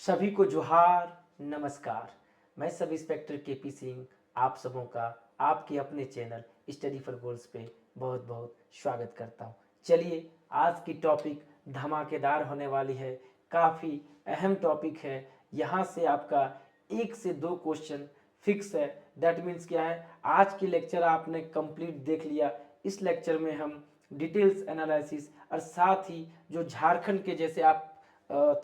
सभी को जोहार नमस्कार। मैं सब इंस्पेक्टर केपी सिंह आप सबों का आपके अपने चैनल स्टडी फॉर गोल्स पे बहुत बहुत स्वागत करता हूँ। चलिए आज की टॉपिक धमाकेदार होने वाली है, काफ़ी अहम टॉपिक है। यहाँ से आपका 1 से 2 क्वेश्चन फिक्स है। दैट मीन्स क्या है, आज की लेक्चर आपने कंप्लीट देख लिया। इस लेक्चर में हम डिटेल्स एनालिसिस और साथ ही जो झारखंड के जैसे आप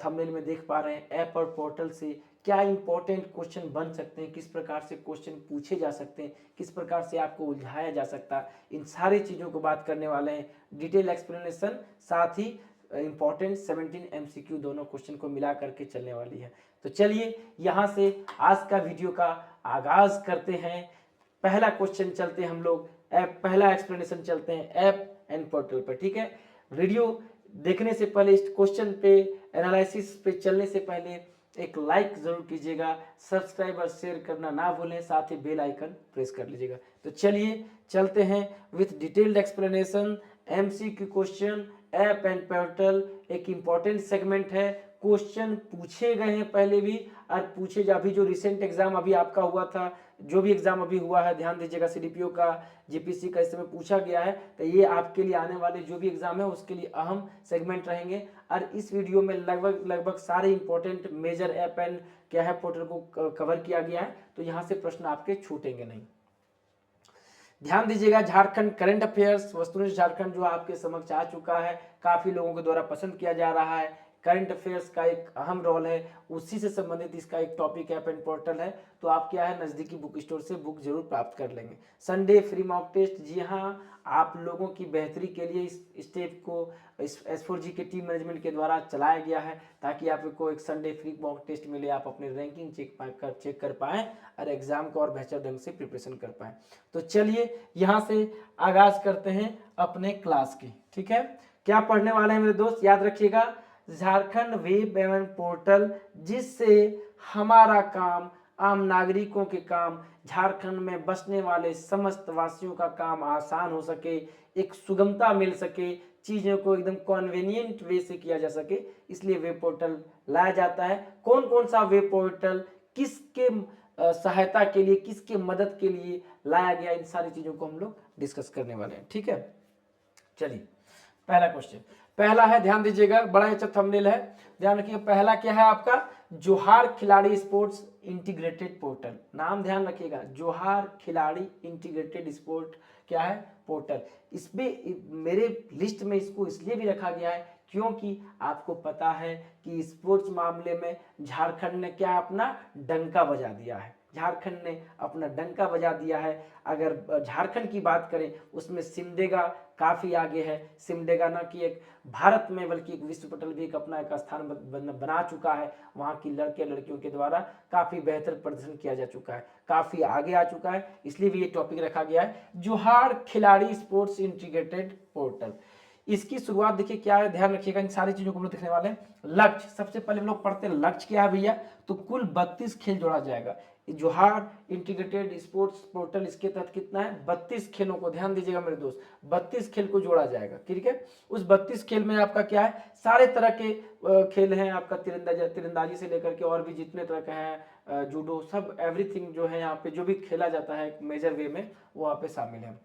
थंबनेल में देख पा रहे हैं ऐप और पोर्टल से क्या इंपॉर्टेंट क्वेश्चन बन सकते हैं, किस प्रकार से क्वेश्चन पूछे जा सकते हैं, किस प्रकार से आपको उलझाया जा सकता है, इन सारी चीज़ों को बात करने वाले हैं। डिटेल एक्सप्लेनेशन साथ ही इंपॉर्टेंट 17 एमसीक्यू दोनों क्वेश्चन को मिला करके चलने वाली है। तो चलिए यहाँ से आज का वीडियो का आगाज करते हैं। पहला क्वेश्चन चलते हैं हम लोग ऐप, पहला एक्सप्लेनेशन चलते हैं ऐप एंड पोर्टल पर। ठीक है, वीडियो देखने से पहले, इस क्वेश्चन पे एनालिसिस पे चलने से पहले एक लाइक जरूर कीजिएगा, सब्सक्राइब और शेयर करना ना भूलें, साथ ही बेल आइकन प्रेस कर लीजिएगा। तो चलिए चलते हैं with detailed explanation. MCQ question, app and portal एक इंपॉर्टेंट सेगमेंट है। क्वेश्चन पूछे गए हैं पहले भी और पूछे जा, अभी जो रिसेंट एग्जाम अभी आपका हुआ था, जो भी एग्जाम अभी हुआ है ध्यान दीजिएगा, सीडीपीओ का, जीपीसी का, इस समय पूछा गया है। तो ये आपके लिए आने वाले जो भी एग्जाम है उसके लिए अहम सेगमेंट रहेंगे। और इस वीडियो में लगभग सारे इंपॉर्टेंट मेजर ऐप एंड क्या है पोर्टल को कवर किया गया है, तो यहाँ से प्रश्न आपके छूटेंगे नहीं। ध्यान दीजिएगा, झारखंड करंट अफेयर्स, वस्तुनिष्ठ झारखंड जो आपके समक्ष आ चुका है, काफी लोगों के द्वारा पसंद किया जा रहा है। करंट अफेयर्स का एक अहम रोल है, उसी से संबंधित इसका एक टॉपिक ऐप एंड पोर्टल है। तो आप क्या है, नजदीकी बुक स्टोर से बुक जरूर प्राप्त कर लेंगे। संडे फ्री मॉक टेस्ट, जी हाँ, आप लोगों की बेहतरी के लिए इस स्टेप को S4G के टीम मैनेजमेंट के द्वारा चलाया गया है, ताकि आपको एक संडे फ्री मॉक टेस्ट मिले, आप अपनी रैंकिंग चेक कर पाएं और एग्जाम को और बेहतर ढंग से प्रिपरेशन कर पाएं। तो चलिए यहाँ से आगाज करते हैं अपने क्लास की। ठीक है, क्या पढ़ने वाले हैं मेरे दोस्त, याद रखिएगा, झारखंड वेब एवं पोर्टल, जिससे हमारा काम, आम नागरिकों के काम, झारखंड में बसने वाले समस्त वासियों का काम आसान हो सके, एक सुगमता मिल सके, चीज़ों को एकदम कन्वीनियंट वे से किया जा सके, इसलिए वेब पोर्टल लाया जाता है। कौन कौन सा वेब पोर्टल किसके सहायता के लिए, किसके मदद के लिए लाया गया, इन सारी चीज़ों को हम लोग डिस्कस करने वाले हैं। ठीक है, चलिए पहला क्वेश्चन, पहला है, ध्यान दीजिएगा, बड़ा अच्छा थंबनेल है, ध्यान रखिए। पहला क्या है आपका, जोहार खिलाड़ी स्पोर्ट्स इंटीग्रेटेड पोर्टल। नाम ध्यान रखिएगा, जोहार खिलाड़ी इंटीग्रेटेड स्पोर्ट क्या है, पोर्टल। इसमें मेरे लिस्ट में इसको इसलिए भी रखा गया है क्योंकि आपको पता है कि स्पोर्ट्स मामले में झारखंड ने क्या अपना डंका बजा दिया है, झारखंड ने अपना डंका बजा दिया है। अगर झारखंड की बात करें, उसमें सिमडेगा काफ़ी आगे है। सिमडेगा न कि एक भारत में बल्कि एक विश्व पटल भी एक अपना एक स्थान बना चुका है। वहाँ की लड़के लड़कियों के द्वारा काफ़ी बेहतर प्रदर्शन किया जा चुका है, काफ़ी आगे आ चुका है, इसलिए भी ये टॉपिक रखा गया है, जोहार खिलाड़ी स्पोर्ट्स इंटीग्रेटेड पोर्टल। इसकी शुरुआत देखिए क्या है, ध्यान रखिएगा, इन सारी चीजों को हम लोग देखने वाले हैं। लक्ष्य, सबसे पहले हम लोग पढ़ते हैं लक्ष्य क्या है भैया, तो कुल 32 खेल जोड़ा जाएगा। जोहार इंटीग्रेटेड स्पोर्ट्स पोर्टल, इसके तहत कितना है, 32 खेलों को, ध्यान दीजिएगा मेरे दोस्त, 32 खेल को जोड़ा जाएगा। ठीक है, उस 32 खेल में आपका क्या है, सारे तरह के खेल हैं आपका, तीरंदाजी से लेकर के और भी जितने तरह के हैं, जूडो, सब एवरीथिंग जो है यहाँ पे जो भी खेला जाता है मेजर वे में, वो वहाँ पे शामिल है।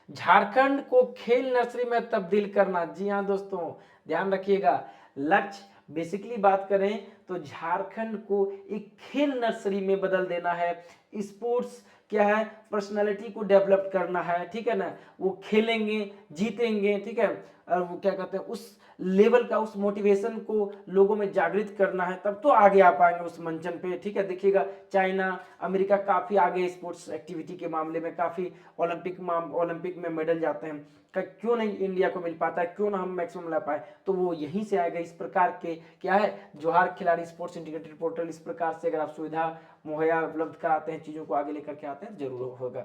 झारखंड को खेल नर्सरी में तब्दील करना, जी हाँ दोस्तों ध्यान रखिएगा, लक्ष्य बेसिकली बात करें तो झारखंड को एक खेल नर्सरी में बदल देना है। स्पोर्ट्स क्या है, पर्सनालिटी को डेवलप करना है, ठीक है ना, वो खेलेंगे जीतेंगे, ठीक है, और वो क्या कहते हैं, उस लेवल का, उस मोटिवेशन को लोगों में जागृत करना है, तब तो आगे आ पाएंगे उस मंचन पे। ठीक है, देखिएगा चाइना, अमेरिका काफी आगे स्पोर्ट्स एक्टिविटी के मामले में, काफी ओलंपिक में मेडल जाते हैं, क्यों नहीं इंडिया को मिल पाता है, क्यों ना हम मैक्सिमम ला पाए, तो वो यहीं से आएगा। इस प्रकार के क्या है, जोहार खिलाड़ी स्पोर्ट्स इंटीग्रेटेड पोर्टल, इस प्रकार से अगर आप सुविधा मुहैया उपलब्ध कराते हैं, चीजों को आगे लेकर के आते हैं, जरूर होगा।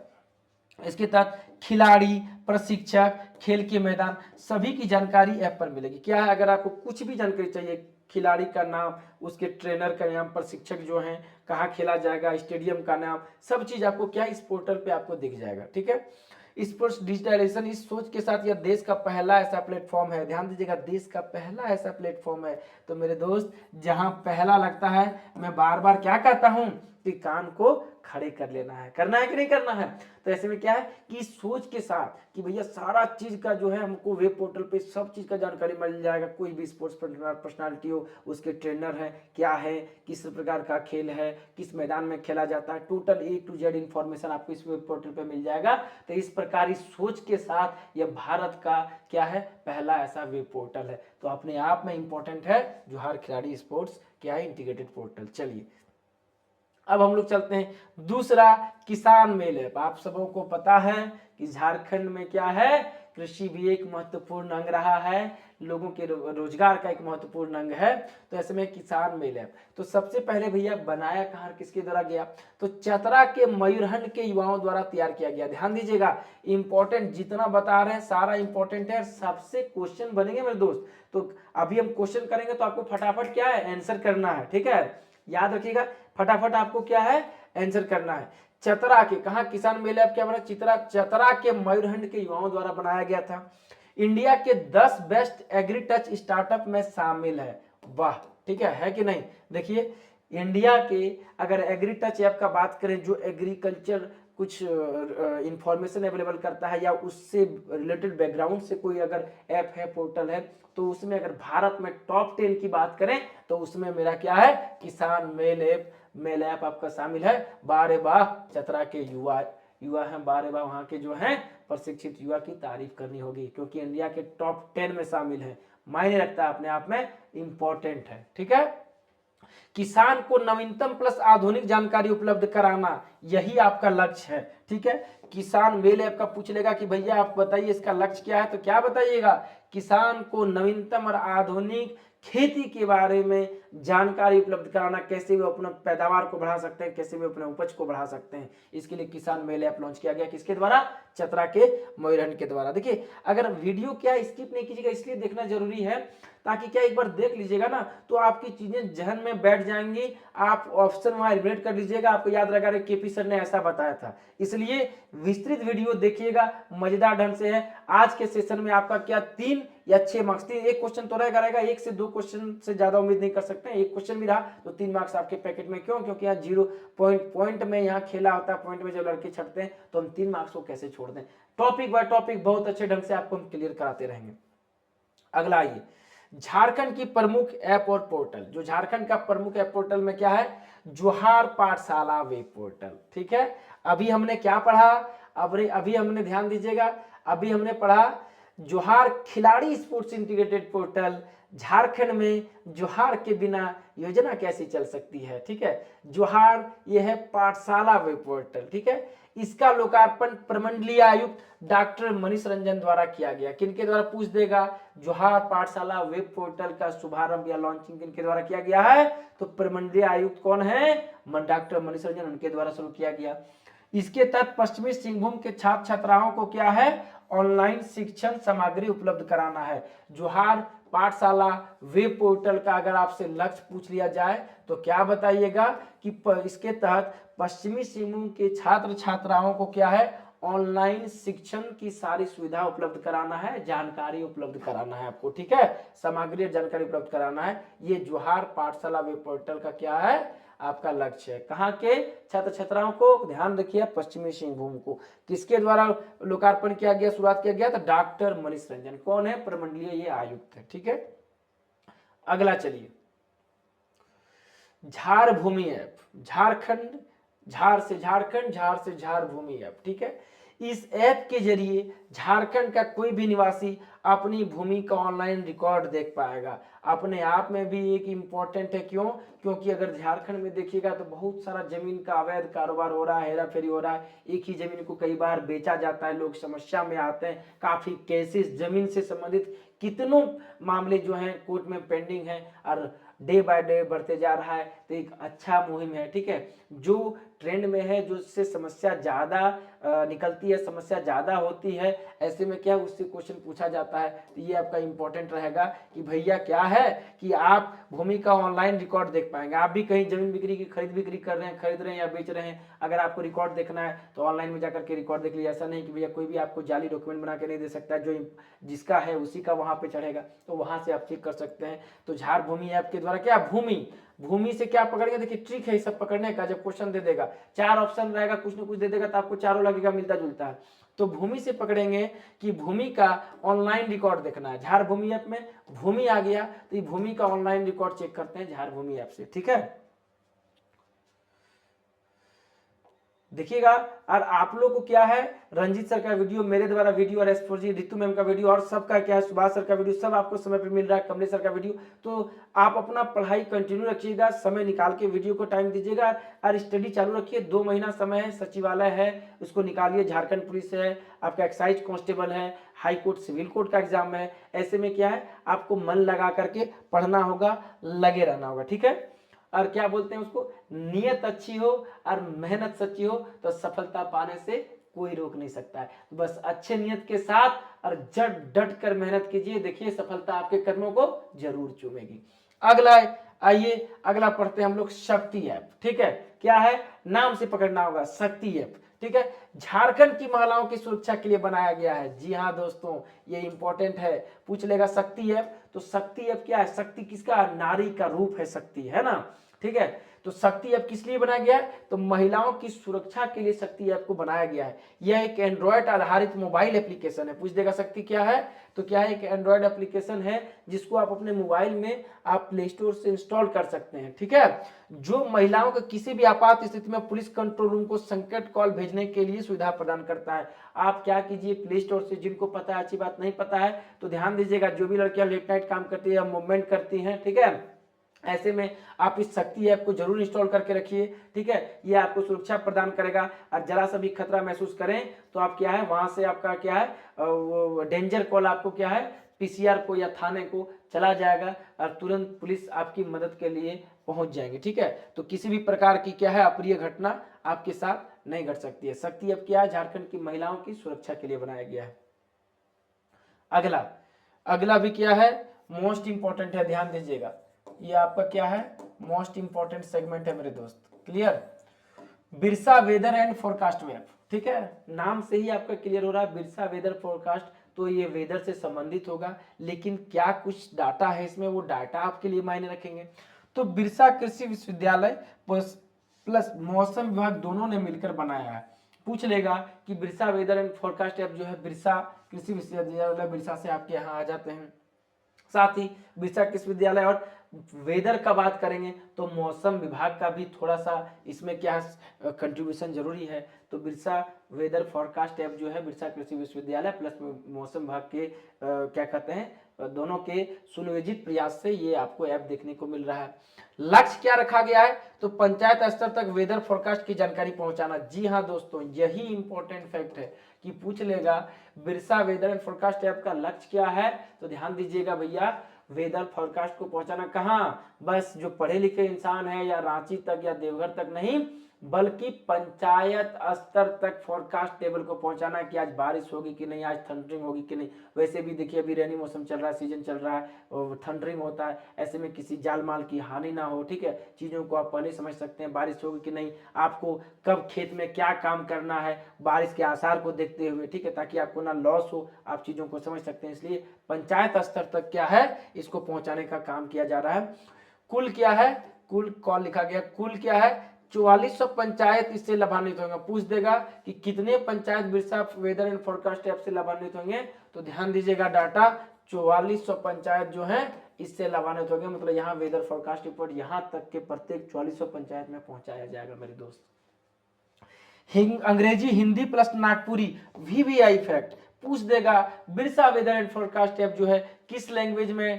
इसके तहत खिलाड़ी, प्रशिक्षक, खेल के मैदान, सभी की जानकारी ऐप पर मिलेगी। क्या है, अगर आपको कुछ भी जानकारी चाहिए, खिलाड़ी का नाम, उसके ट्रेनर का नाम, प्रशिक्षक जो हैं, कहाँ खेला जाएगा, स्टेडियम का नाम, सब चीज आपको क्या इस पोर्टल पे आपको दिख जाएगा। ठीक है, स्पोर्ट्स डिजिटलाइजेशन इस सोच के साथ यह देश का पहला ऐसा प्लेटफॉर्म है, ध्यान दीजिएगा, देश का पहला ऐसा प्लेटफॉर्म है। तो मेरे दोस्त, जहां पहला लगता है, मैं बार बार क्या कहता हूं कि कान को खड़े कर लेना है, करना है कि नहीं करना है। तो ऐसे में क्या है कि इस सोच के साथ कि भैया सारा चीज का जो है हमको वेब पोर्टल पे सब चीज का जानकारी मिल जाएगा, कोई भी स्पोर्ट्स पर्सनालिटी हो, उसके ट्रेनर है क्या है, किस प्रकार का खेल है, किस मैदान में खेला जाता है, total A to Z information आपको इस वेब पोर्टल पे मिल जाएगा। तो इस प्रकार इस सोच के साथ यह भारत का क्या है, पहला ऐसा वेब पोर्टल है। तो अपने आप में इंपॉर्टेंट है जोहार खिलाड़ी स्पोर्ट्स क्या है, इंटीग्रेटेड पोर्टल। चलिए अब हम लोग चलते हैं दूसरा, किसान मेल ऐप। आप सबों को पता है कि झारखंड में क्या है, कृषि भी एक महत्वपूर्ण अंग रहा है, लोगों के रोजगार का एक महत्वपूर्ण अंग है। तो ऐसे में किसान मेल ऐप, तो सबसे पहले भैया बनाया कहाँ, किसके द्वारा गया, तो चतरा के मयूरहंड के युवाओं द्वारा तैयार किया गया। ध्यान दीजिएगा, इंपॉर्टेंट जितना बता रहे हैं सारा इंपॉर्टेंट है, सबसे क्वेश्चन बनेंगे मेरे दोस्त। तो अभी हम क्वेश्चन करेंगे तो आपको फटाफट क्या है, आंसर करना है, ठीक है, याद रखिएगा, फटाफट आपको क्या है, आंसर करना है। चतरा के, कहा किसान मेल ऐप क्या बना, चतरा के मयूरहंड के युवाओं द्वारा बनाया गया था। इंडिया के 10 बेस्ट एग्री टच स्टार्टअप में शामिल है। वाह, ठीक है कि नहीं। देखिए इंडिया के अगर एग्री टच ऐप का बात करें, जो एग्रीकल्चर कुछ इंफॉर्मेशन अवेलेबल करता है या उससे रिलेटेड बैकग्राउंड से कोई अगर ऐप है, पोर्टल है, तो उसमें अगर भारत में टॉप 10 की बात करें तो उसमें मेरा क्या है, किसान मेल ऐप आपका शामिल है। बारे वाह, चतरा के युवा हैं, बारे वाह, वहां के जो हैं प्रशिक्षित युवा की तारीफ करनी होगी, क्योंकि इंडिया के टॉप 10 में शामिल है, मायने रखता है, अपने आप में इंपॉर्टेंट है, ठीक है। किसान को नवीनतम प्लस आधुनिक जानकारी उपलब्ध कराना, यही आपका लक्ष्य है, ठीक है। किसान मेल ऐप का पूछ लेगा कि भैया आप बताइए इसका लक्ष्य क्या है, तो क्या बताइएगा, किसान को नवीनतम और आधुनिक खेती के बारे में जानकारी उपलब्ध कराना, कैसे वे अपना पैदावार को बढ़ा सकते हैं, कैसे वे अपने उपज को बढ़ा सकते हैं। इसके लिए किसान मेल ऐप लॉन्च किया गया, किसके द्वारा, चतरा के मयूरहंड के द्वारा। देखिए अगर वीडियो क्या स्किप नहीं कीजिएगा, इसलिए देखना जरूरी है ताकि क्या एक बार देख लीजिएगा ना तो आपकी चीजें जहन में बैठ जाएंगी, आप ऑप्शन वहां रिलेट कर लीजिएगा, आपको याद रहेगा केपी सर ने ऐसा बताया था। इसलिए विस्तृत वीडियो देखिएगा, मजेदार ढंग से है। आज के सेशन में आपका क्या 3 या 6 मार्क्स, एक क्वेश्चन तो रहेगा, 1 से 2 क्वेश्चन से ज्यादा उम्मीद नहीं कर सकते हैं। एक क्वेश्चन भी रहा तो 3 मार्क्स आपके पैकेट में। क्यों, क्योंकि यहाँ 0 पॉइंट में यहाँ खेला होता है, पॉइंट में जब लड़के छटते हैं तो हम 3 मार्क्स को कैसे छोड़ दें। टॉपिक बाय टॉपिक बहुत अच्छे ढंग से आपको हम क्लियर कराते रहेंगे। अगला आइए, झारखंड की प्रमुख ऐप और पोर्टल। जो झारखंड का प्रमुख ऐप पोर्टल में क्या है, जोहार पाठशाला वेब पोर्टल, ठीक है। अभी हमने क्या पढ़ा, अभी हमने ध्यान दीजिएगा, अभी हमने पढ़ा जोहार खिलाड़ी स्पोर्ट्स इंटीग्रेटेड पोर्टल। झारखंड में जोहार के बिना योजना कैसी चल सकती है, ठीक है। जोहार ये है पाठशाला वेब पोर्टल, ठीक है। इसका लोकार्पण प्रमंडलीय आयुक्त डॉक्टर मनीष रंजन द्वारा किया गया। किनके द्वारा, पूछ देगा, जोहार पाठशाला वेब पोर्टल का शुभारंभ या लॉन्चिंग किनके द्वारा किया गया है, तो प्रमंडलीय आयुक्त कौन है, डॉक्टर मनीष रंजन, उनके द्वारा शुरू किया गया। इसके तहत पश्चिमी सिंहभूम के छात्र छात्राओं को क्या है, ऑनलाइन शिक्षण सामग्री उपलब्ध कराना है। जोहार पाठशाला वेब पोर्टल का अगर आपसे लक्ष्य पूछ लिया जाए तो क्या बताइएगा कि इसके तहत पश्चिमी सिंहभूम के छात्र छात्राओं को क्या है, ऑनलाइन शिक्षण की सारी सुविधा उपलब्ध कराना है, जानकारी उपलब्ध कराना है आपको, ठीक है, सामग्री और जानकारी उपलब्ध कराना है। ये जोहार पाठशाला वेब पोर्टल का क्या है, आपका लक्ष्य है। कहाँ के छात्र छात्राओं को, ध्यान रखिए, पश्चिमी सिंहभूम को। किसके द्वारा लोकार्पण किया गया, शुरुआत किया गया, तो डॉक्टर मनीष रंजन। कौन है, प्रमंडलीय ये आयुक्त है, ठीक है। अगला चलिए, झार भूमि ऐप। झारखंड, झार से झार भूमि ऐप, ठीक है। इस ऐप के जरिए झारखंड का कोई भी निवासी अपनी भूमि का ऑनलाइन रिकॉर्ड देख पाएगा। अपने आप में भी एक इम्पोर्टेंट है, क्यों, क्योंकि अगर झारखंड में देखिएगा तो बहुत सारा जमीन का अवैध कारोबार हो रहा है, हेरा फेरी हो रहा है, एक ही जमीन को कई बार बेचा जाता है, लोग समस्या में आते हैं, काफी केसेस जमीन से संबंधित कितनों मामले जो हैं कोर्ट में पेंडिंग है और डे बाय डे बढ़ते जा रहा है। तो एक अच्छा मुहिम है, ठीक है, जो ट्रेंड में है, जो उससे समस्या ज़्यादा निकलती है, समस्या ज़्यादा होती है, ऐसे में क्या उससे क्वेश्चन पूछा जाता है। तो ये आपका इंपॉर्टेंट रहेगा कि भैया क्या है कि आप भूमि का ऑनलाइन रिकॉर्ड देख पाएंगे। आप भी कहीं जमीन बिक्री की खरीद बिक्री कर रहे हैं, खरीद रहे हैं या बेच रहे हैं, अगर आपको रिकॉर्ड देखना है तो ऑनलाइन में जाकर के रिकॉर्ड देख लीजिए। ऐसा नहीं कि भैया कोई भी आपको जाली डॉक्यूमेंट बना के नहीं दे सकता, जो जिसका है उसी का वहां पे चढ़ेगा, तो वहां से आप चेक कर सकते हैं। तो झाड़ भूमि ऐप के द्वारा क्या भूमि भूमि से क्या पकड़ेगा, देखिए ट्रिक है सब पकड़ने का। जब क्वेश्चन दे देगा, 4 ऑप्शन रहेगा, कुछ ना कुछ दे देगा, तो आपको चारों लगेगा मिलता जुलता है। तो भूमि से पकड़ेंगे कि भूमि का ऑनलाइन रिकॉर्ड देखना है। झाड़ भूमि ऐप में भूमि आ गया, तो ये भूमि का ऑनलाइन रिकॉर्ड चेक करते हैं झाड़ भूमि ऐप से, ठीक है। देखिएगा। और आप लोग को क्या है, रंजीत सर का वीडियो, मेरे द्वारा वीडियो, और S4G रितु मैम का वीडियो, और सबका क्या है, सुभाष सर का वीडियो, सब आपको समय पे मिल रहा है, कमलेश सर का वीडियो। तो आप अपना पढ़ाई कंटिन्यू रखिएगा, समय निकाल के वीडियो को टाइम दीजिएगा और स्टडी चालू रखिए। 2 महीना समय है, सचिवालय है उसको निकालिए, झारखंड पुलिस है, आपका एक्साइज कांस्टेबल है, हाई कोर्ट सिविल कोर्ट का एग्जाम है। ऐसे में क्या है, आपको मन लगा करके पढ़ना होगा, लगे रहना होगा, ठीक है। और क्या बोलते हैं उसको, नियत अच्छी हो और मेहनत सच्ची हो तो सफलता पाने से कोई रोक नहीं सकता है। तो बस अच्छे नियत के साथ और जट डट कर मेहनत कीजिए, देखिए सफलता आपके कदमों को जरूर चूमेगी। अगला आइए, अगला पढ़ते हैं हम लोग शक्ति ऐप, ठीक है। क्या है, नाम से पकड़ना होगा, शक्ति ऐप, ठीक है। झारखंड की महिलाओं की सुरक्षा के लिए बनाया गया है। जी हाँ दोस्तों, ये इंपॉर्टेंट है, पूछ लेगा शक्ति ऐप। तो शक्ति ऐप क्या है, शक्ति किसका, नारी का रूप है शक्ति, है ना, ठीक है। तो शक्ति ऐप किस लिए बनाया गया है, तो महिलाओं की सुरक्षा के लिए शक्ति ऐप को बनाया गया है। यह एक एंड्रॉयड आधारित मोबाइल एप्लीकेशन है। पूछ देगा शक्ति क्या है, तो क्या है, एक एंड्रॉयड एप्लीकेशन है जिसको आप अपने मोबाइल में आप प्ले स्टोर से इंस्टॉल कर सकते हैं, ठीक है। जो महिलाओं को किसी भी आपात स्थिति में पुलिस कंट्रोल रूम को संकट कॉल भेजने के लिए सुविधा प्रदान करता है। आप क्या कीजिए, प्ले स्टोर से, जिनको पता है, अच्छी बात, नहीं पता है तो ध्यान दीजिएगा, जो भी लड़कियां लेट नाइट काम करती है या मूवमेंट करती हैं, ठीक है, ऐसे में आप इस शक्ति ऐप को जरूर इंस्टॉल करके रखिए, ठीक है। ये आपको सुरक्षा प्रदान करेगा, और जरा सा भी खतरा महसूस करें तो आप क्या है, वहां से आपका क्या है, वो डेंजर कॉल आपको क्या है, पीसीआर को या थाने को चला जाएगा और तुरंत पुलिस आपकी मदद के लिए पहुंच जाएंगे, ठीक है। तो किसी भी प्रकार की क्या है, अप्रिय घटना आपके साथ नहीं घट सकती है। शक्ति ऐप क्या है, झारखंड की महिलाओं की सुरक्षा के लिए बनाया गया है। अगला अगला भी क्या है, मोस्ट इंपॉर्टेंट है, ध्यान दीजिएगा। ये आपका क्या है, मोस्ट इंपॉर्टेंट सेगमेंट है मेरे दोस्त, clear. Birsa weather and forecast map, ठीक है। नाम से ही आपका क्लियर हो रहा है, बिरसा वेदर फोरकास्ट, तो ये वेदर से संबंधित होगा, लेकिन क्या कुछ डाटा है इसमें, वो डाटा आपके लिए मायने रखेंगे। तो बिरसा कृषि विश्वविद्यालय प्लस मौसम विभाग दोनों ने मिलकर बनाया है। पूछ लेगा कि Birsa weather and forecast app जो है, बिरसा कृषि विश्वविद्यालय, बिरसा से आपके यहाँ आ जाते हैं। साथ ही बिरसा कृषि विश्वविद्यालय और वेदर का बात करेंगे तो मौसम विभाग का भी थोड़ा सा इसमें क्या कंट्रीब्यूशन जरूरी है। तो बिरसा वेदर फोरकास्ट ऐप जो है, बिरसा कृषि विश्वविद्यालय प्लस मौसम विभाग के क्या कहते हैं, दोनों के सुनियोजित प्रयास से ये आपको ऐप देखने को मिल रहा है। लक्ष्य क्या रखा गया है, तो पंचायत स्तर तक वेदर फोरकास्ट की जानकारी पहुंचाना। जी हाँ दोस्तों, यही इंपॉर्टेंट फैक्ट है कि पूछ लेगा Birsa weather and forecast app का लक्ष्य क्या है, तो ध्यान दीजिएगा भैया, वेदर फोरकास्ट को पहुंचाना कहाँ, बस जो पढ़े लिखे इंसान है या रांची तक या देवघर तक नहीं, बल्कि पंचायत स्तर तक फोरकास्ट टेबल को पहुंचाना कि आज बारिश होगी कि नहीं, आज थंडरिंग होगी कि नहीं। वैसे भी देखिए अभी रेनी मौसम चल रहा है, सीजन चल रहा है, और थंडरिंग होता है, ऐसे में किसी जान माल की हानि ना हो, ठीक है। चीज़ों को आप पहले समझ सकते हैं, बारिश होगी कि नहीं, आपको कब खेत में क्या काम करना है, बारिश के आसार को देखते हुए, ठीक है, ताकि आपको ना लॉस हो, आप चीज़ों को समझ सकते हैं। इसलिए पंचायत स्तर तक क्या है, इसको पहुंचाने का काम किया जा रहा है। कुल क्या है, कुल कॉल लिखा गया, कुल क्या है, 4400 पंचायत इससे लाभान्वित होंगे। पूछ देगा कि कितने panchayat Birsa weather and forecast app से लाभान्वित होंगे, तो ध्यान दीजिएगा डाटा, 4400 पंचायत जो है इससे लाभान्वित होंगे। मतलब यहाँ वेदर फोरकास्ट रिपोर्ट यहाँ तक के प्रत्येक 4400 पंचायत में पहुंचाया जाएगा मेरे दोस्त। Angrezi Hindi plus Nagpuri VVI fact पूछ देगा, Birsa weather and forecast app जो है किस लैंग्वेज में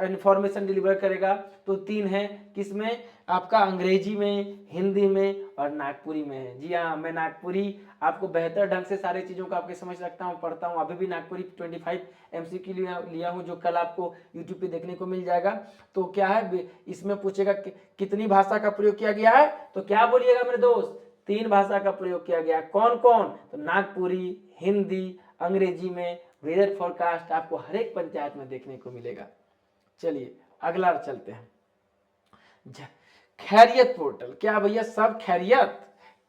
इंफॉर्मेशन डिलीवर करेगा, तो 3 है, किसमें, आपका अंग्रेजी में, हिंदी में और नागपुरी में है। जी हाँ, मैं नागपुरी आपको बेहतर ढंग से सारी चीज़ों को आपके समझ सकता हूँ, पढ़ता हूँ। अभी भी नागपुरी 25 MCQ लिया हूँ, जो कल आपको यूट्यूब पे देखने को मिल जाएगा। तो क्या है, इसमें पूछेगा कितनी भाषा का प्रयोग किया गया है, तो क्या बोलिएगा मेरे दोस्त, 3 भाषा का प्रयोग किया गया। कौन कौन? तो नागपुरी, हिंदी, अंग्रेजी में वेदर फोरकास्ट आपको हर एक पंचायत में देखने को मिलेगा। चलिए अगला चलते हैं। खैरियत पोर्टल, क्या भैया सब खैरियत?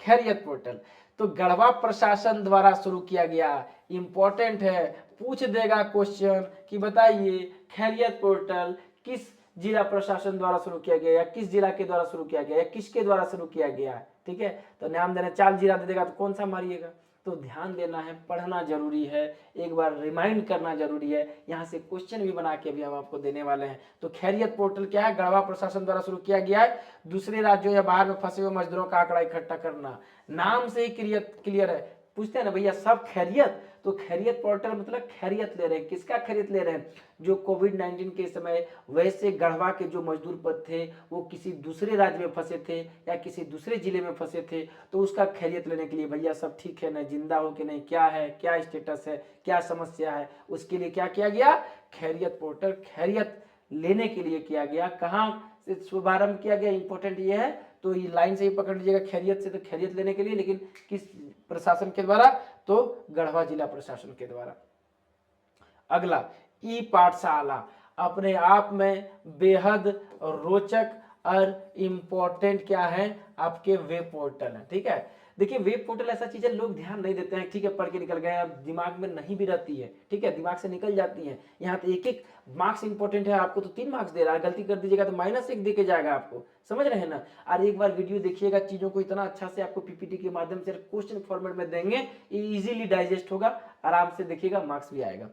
खैरियत पोर्टल तो गढ़वा प्रशासन द्वारा शुरू किया गया, इंपॉर्टेंट है, पूछ देगा क्वेश्चन कि बताइए खैरियत पोर्टल किस जिला प्रशासन द्वारा शुरू किया गया, या किस जिला के द्वारा शुरू किया गया, या किसके द्वारा शुरू किया गया। ठीक है, तो नाम देना, 4 जिला दे देगा तो कौन सा मारिएगा। तो ध्यान देना है, पढ़ना जरूरी है, एक बार रिमाइंड करना जरूरी है। यहाँ से क्वेश्चन भी बना के भी हम आपको देने वाले हैं। तो खैरियत पोर्टल क्या है? गढ़वा प्रशासन द्वारा शुरू किया गया है, दूसरे राज्यों या बाहर में फंसे हुए मजदूरों का आंकड़ा इकट्ठा करना। नाम से ही क्लियर है। पूछते हैं ना भैया सब खैरियत, तो खैरियत पोर्टल मतलब खैरियत ले रहे हैं। किसका खैरियत ले रहे हैं? जो कोविड-19 के समय वैसे गढ़वा के जो मजदूर पद थे वो किसी दूसरे राज्य में फंसे थे या किसी दूसरे जिले में फंसे थे, तो उसका खैरियत लेने के लिए भैया सब ठीक है ना, जिंदा हो कि नहीं, क्या है, क्या स्टेटस है, क्या समस्या है, उसके लिए क्या किया गया? खैरियत पोर्टल खैरियत लेने के लिए किया गया। कहाँ से शुभारंभ किया गया? इंपॉर्टेंट ये है, तो ये लाइन से ही पकड़ लीजिएगा, खैरियत से, तो खैरियत लेने के लिए, लेकिन किस प्रशासन के द्वारा? तो गढ़वा जिला प्रशासन के द्वारा। अगला ई पाठशाला, अपने आप में बेहद रोचक और इम्पोर्टेंट क्या है? आपके वेब पोर्टल है। ठीक है, देखिए वेब पोर्टल ऐसा चीज है, लोग ध्यान नहीं देते हैं। ठीक है, पढ़ के निकल गए, अब दिमाग में नहीं भी रहती है। ठीक है, दिमाग से निकल जाती है। यहाँ तो एक एक मार्क्स इंपॉर्टेंट है, आपको तो 3 मार्क्स दे रहा है, गलती कर दीजिएगा तो -1 दे के जाएगा आपको। समझ रहे हैं ना? और एक बार वीडियो देखिएगा, चीजों को इतना अच्छा से आपको पीपीटी के माध्यम से क्वेश्चन फॉर्मेट में देंगे, इजीली डाइजेस्ट होगा, आराम से देखिएगा, मार्क्स भी आएगा।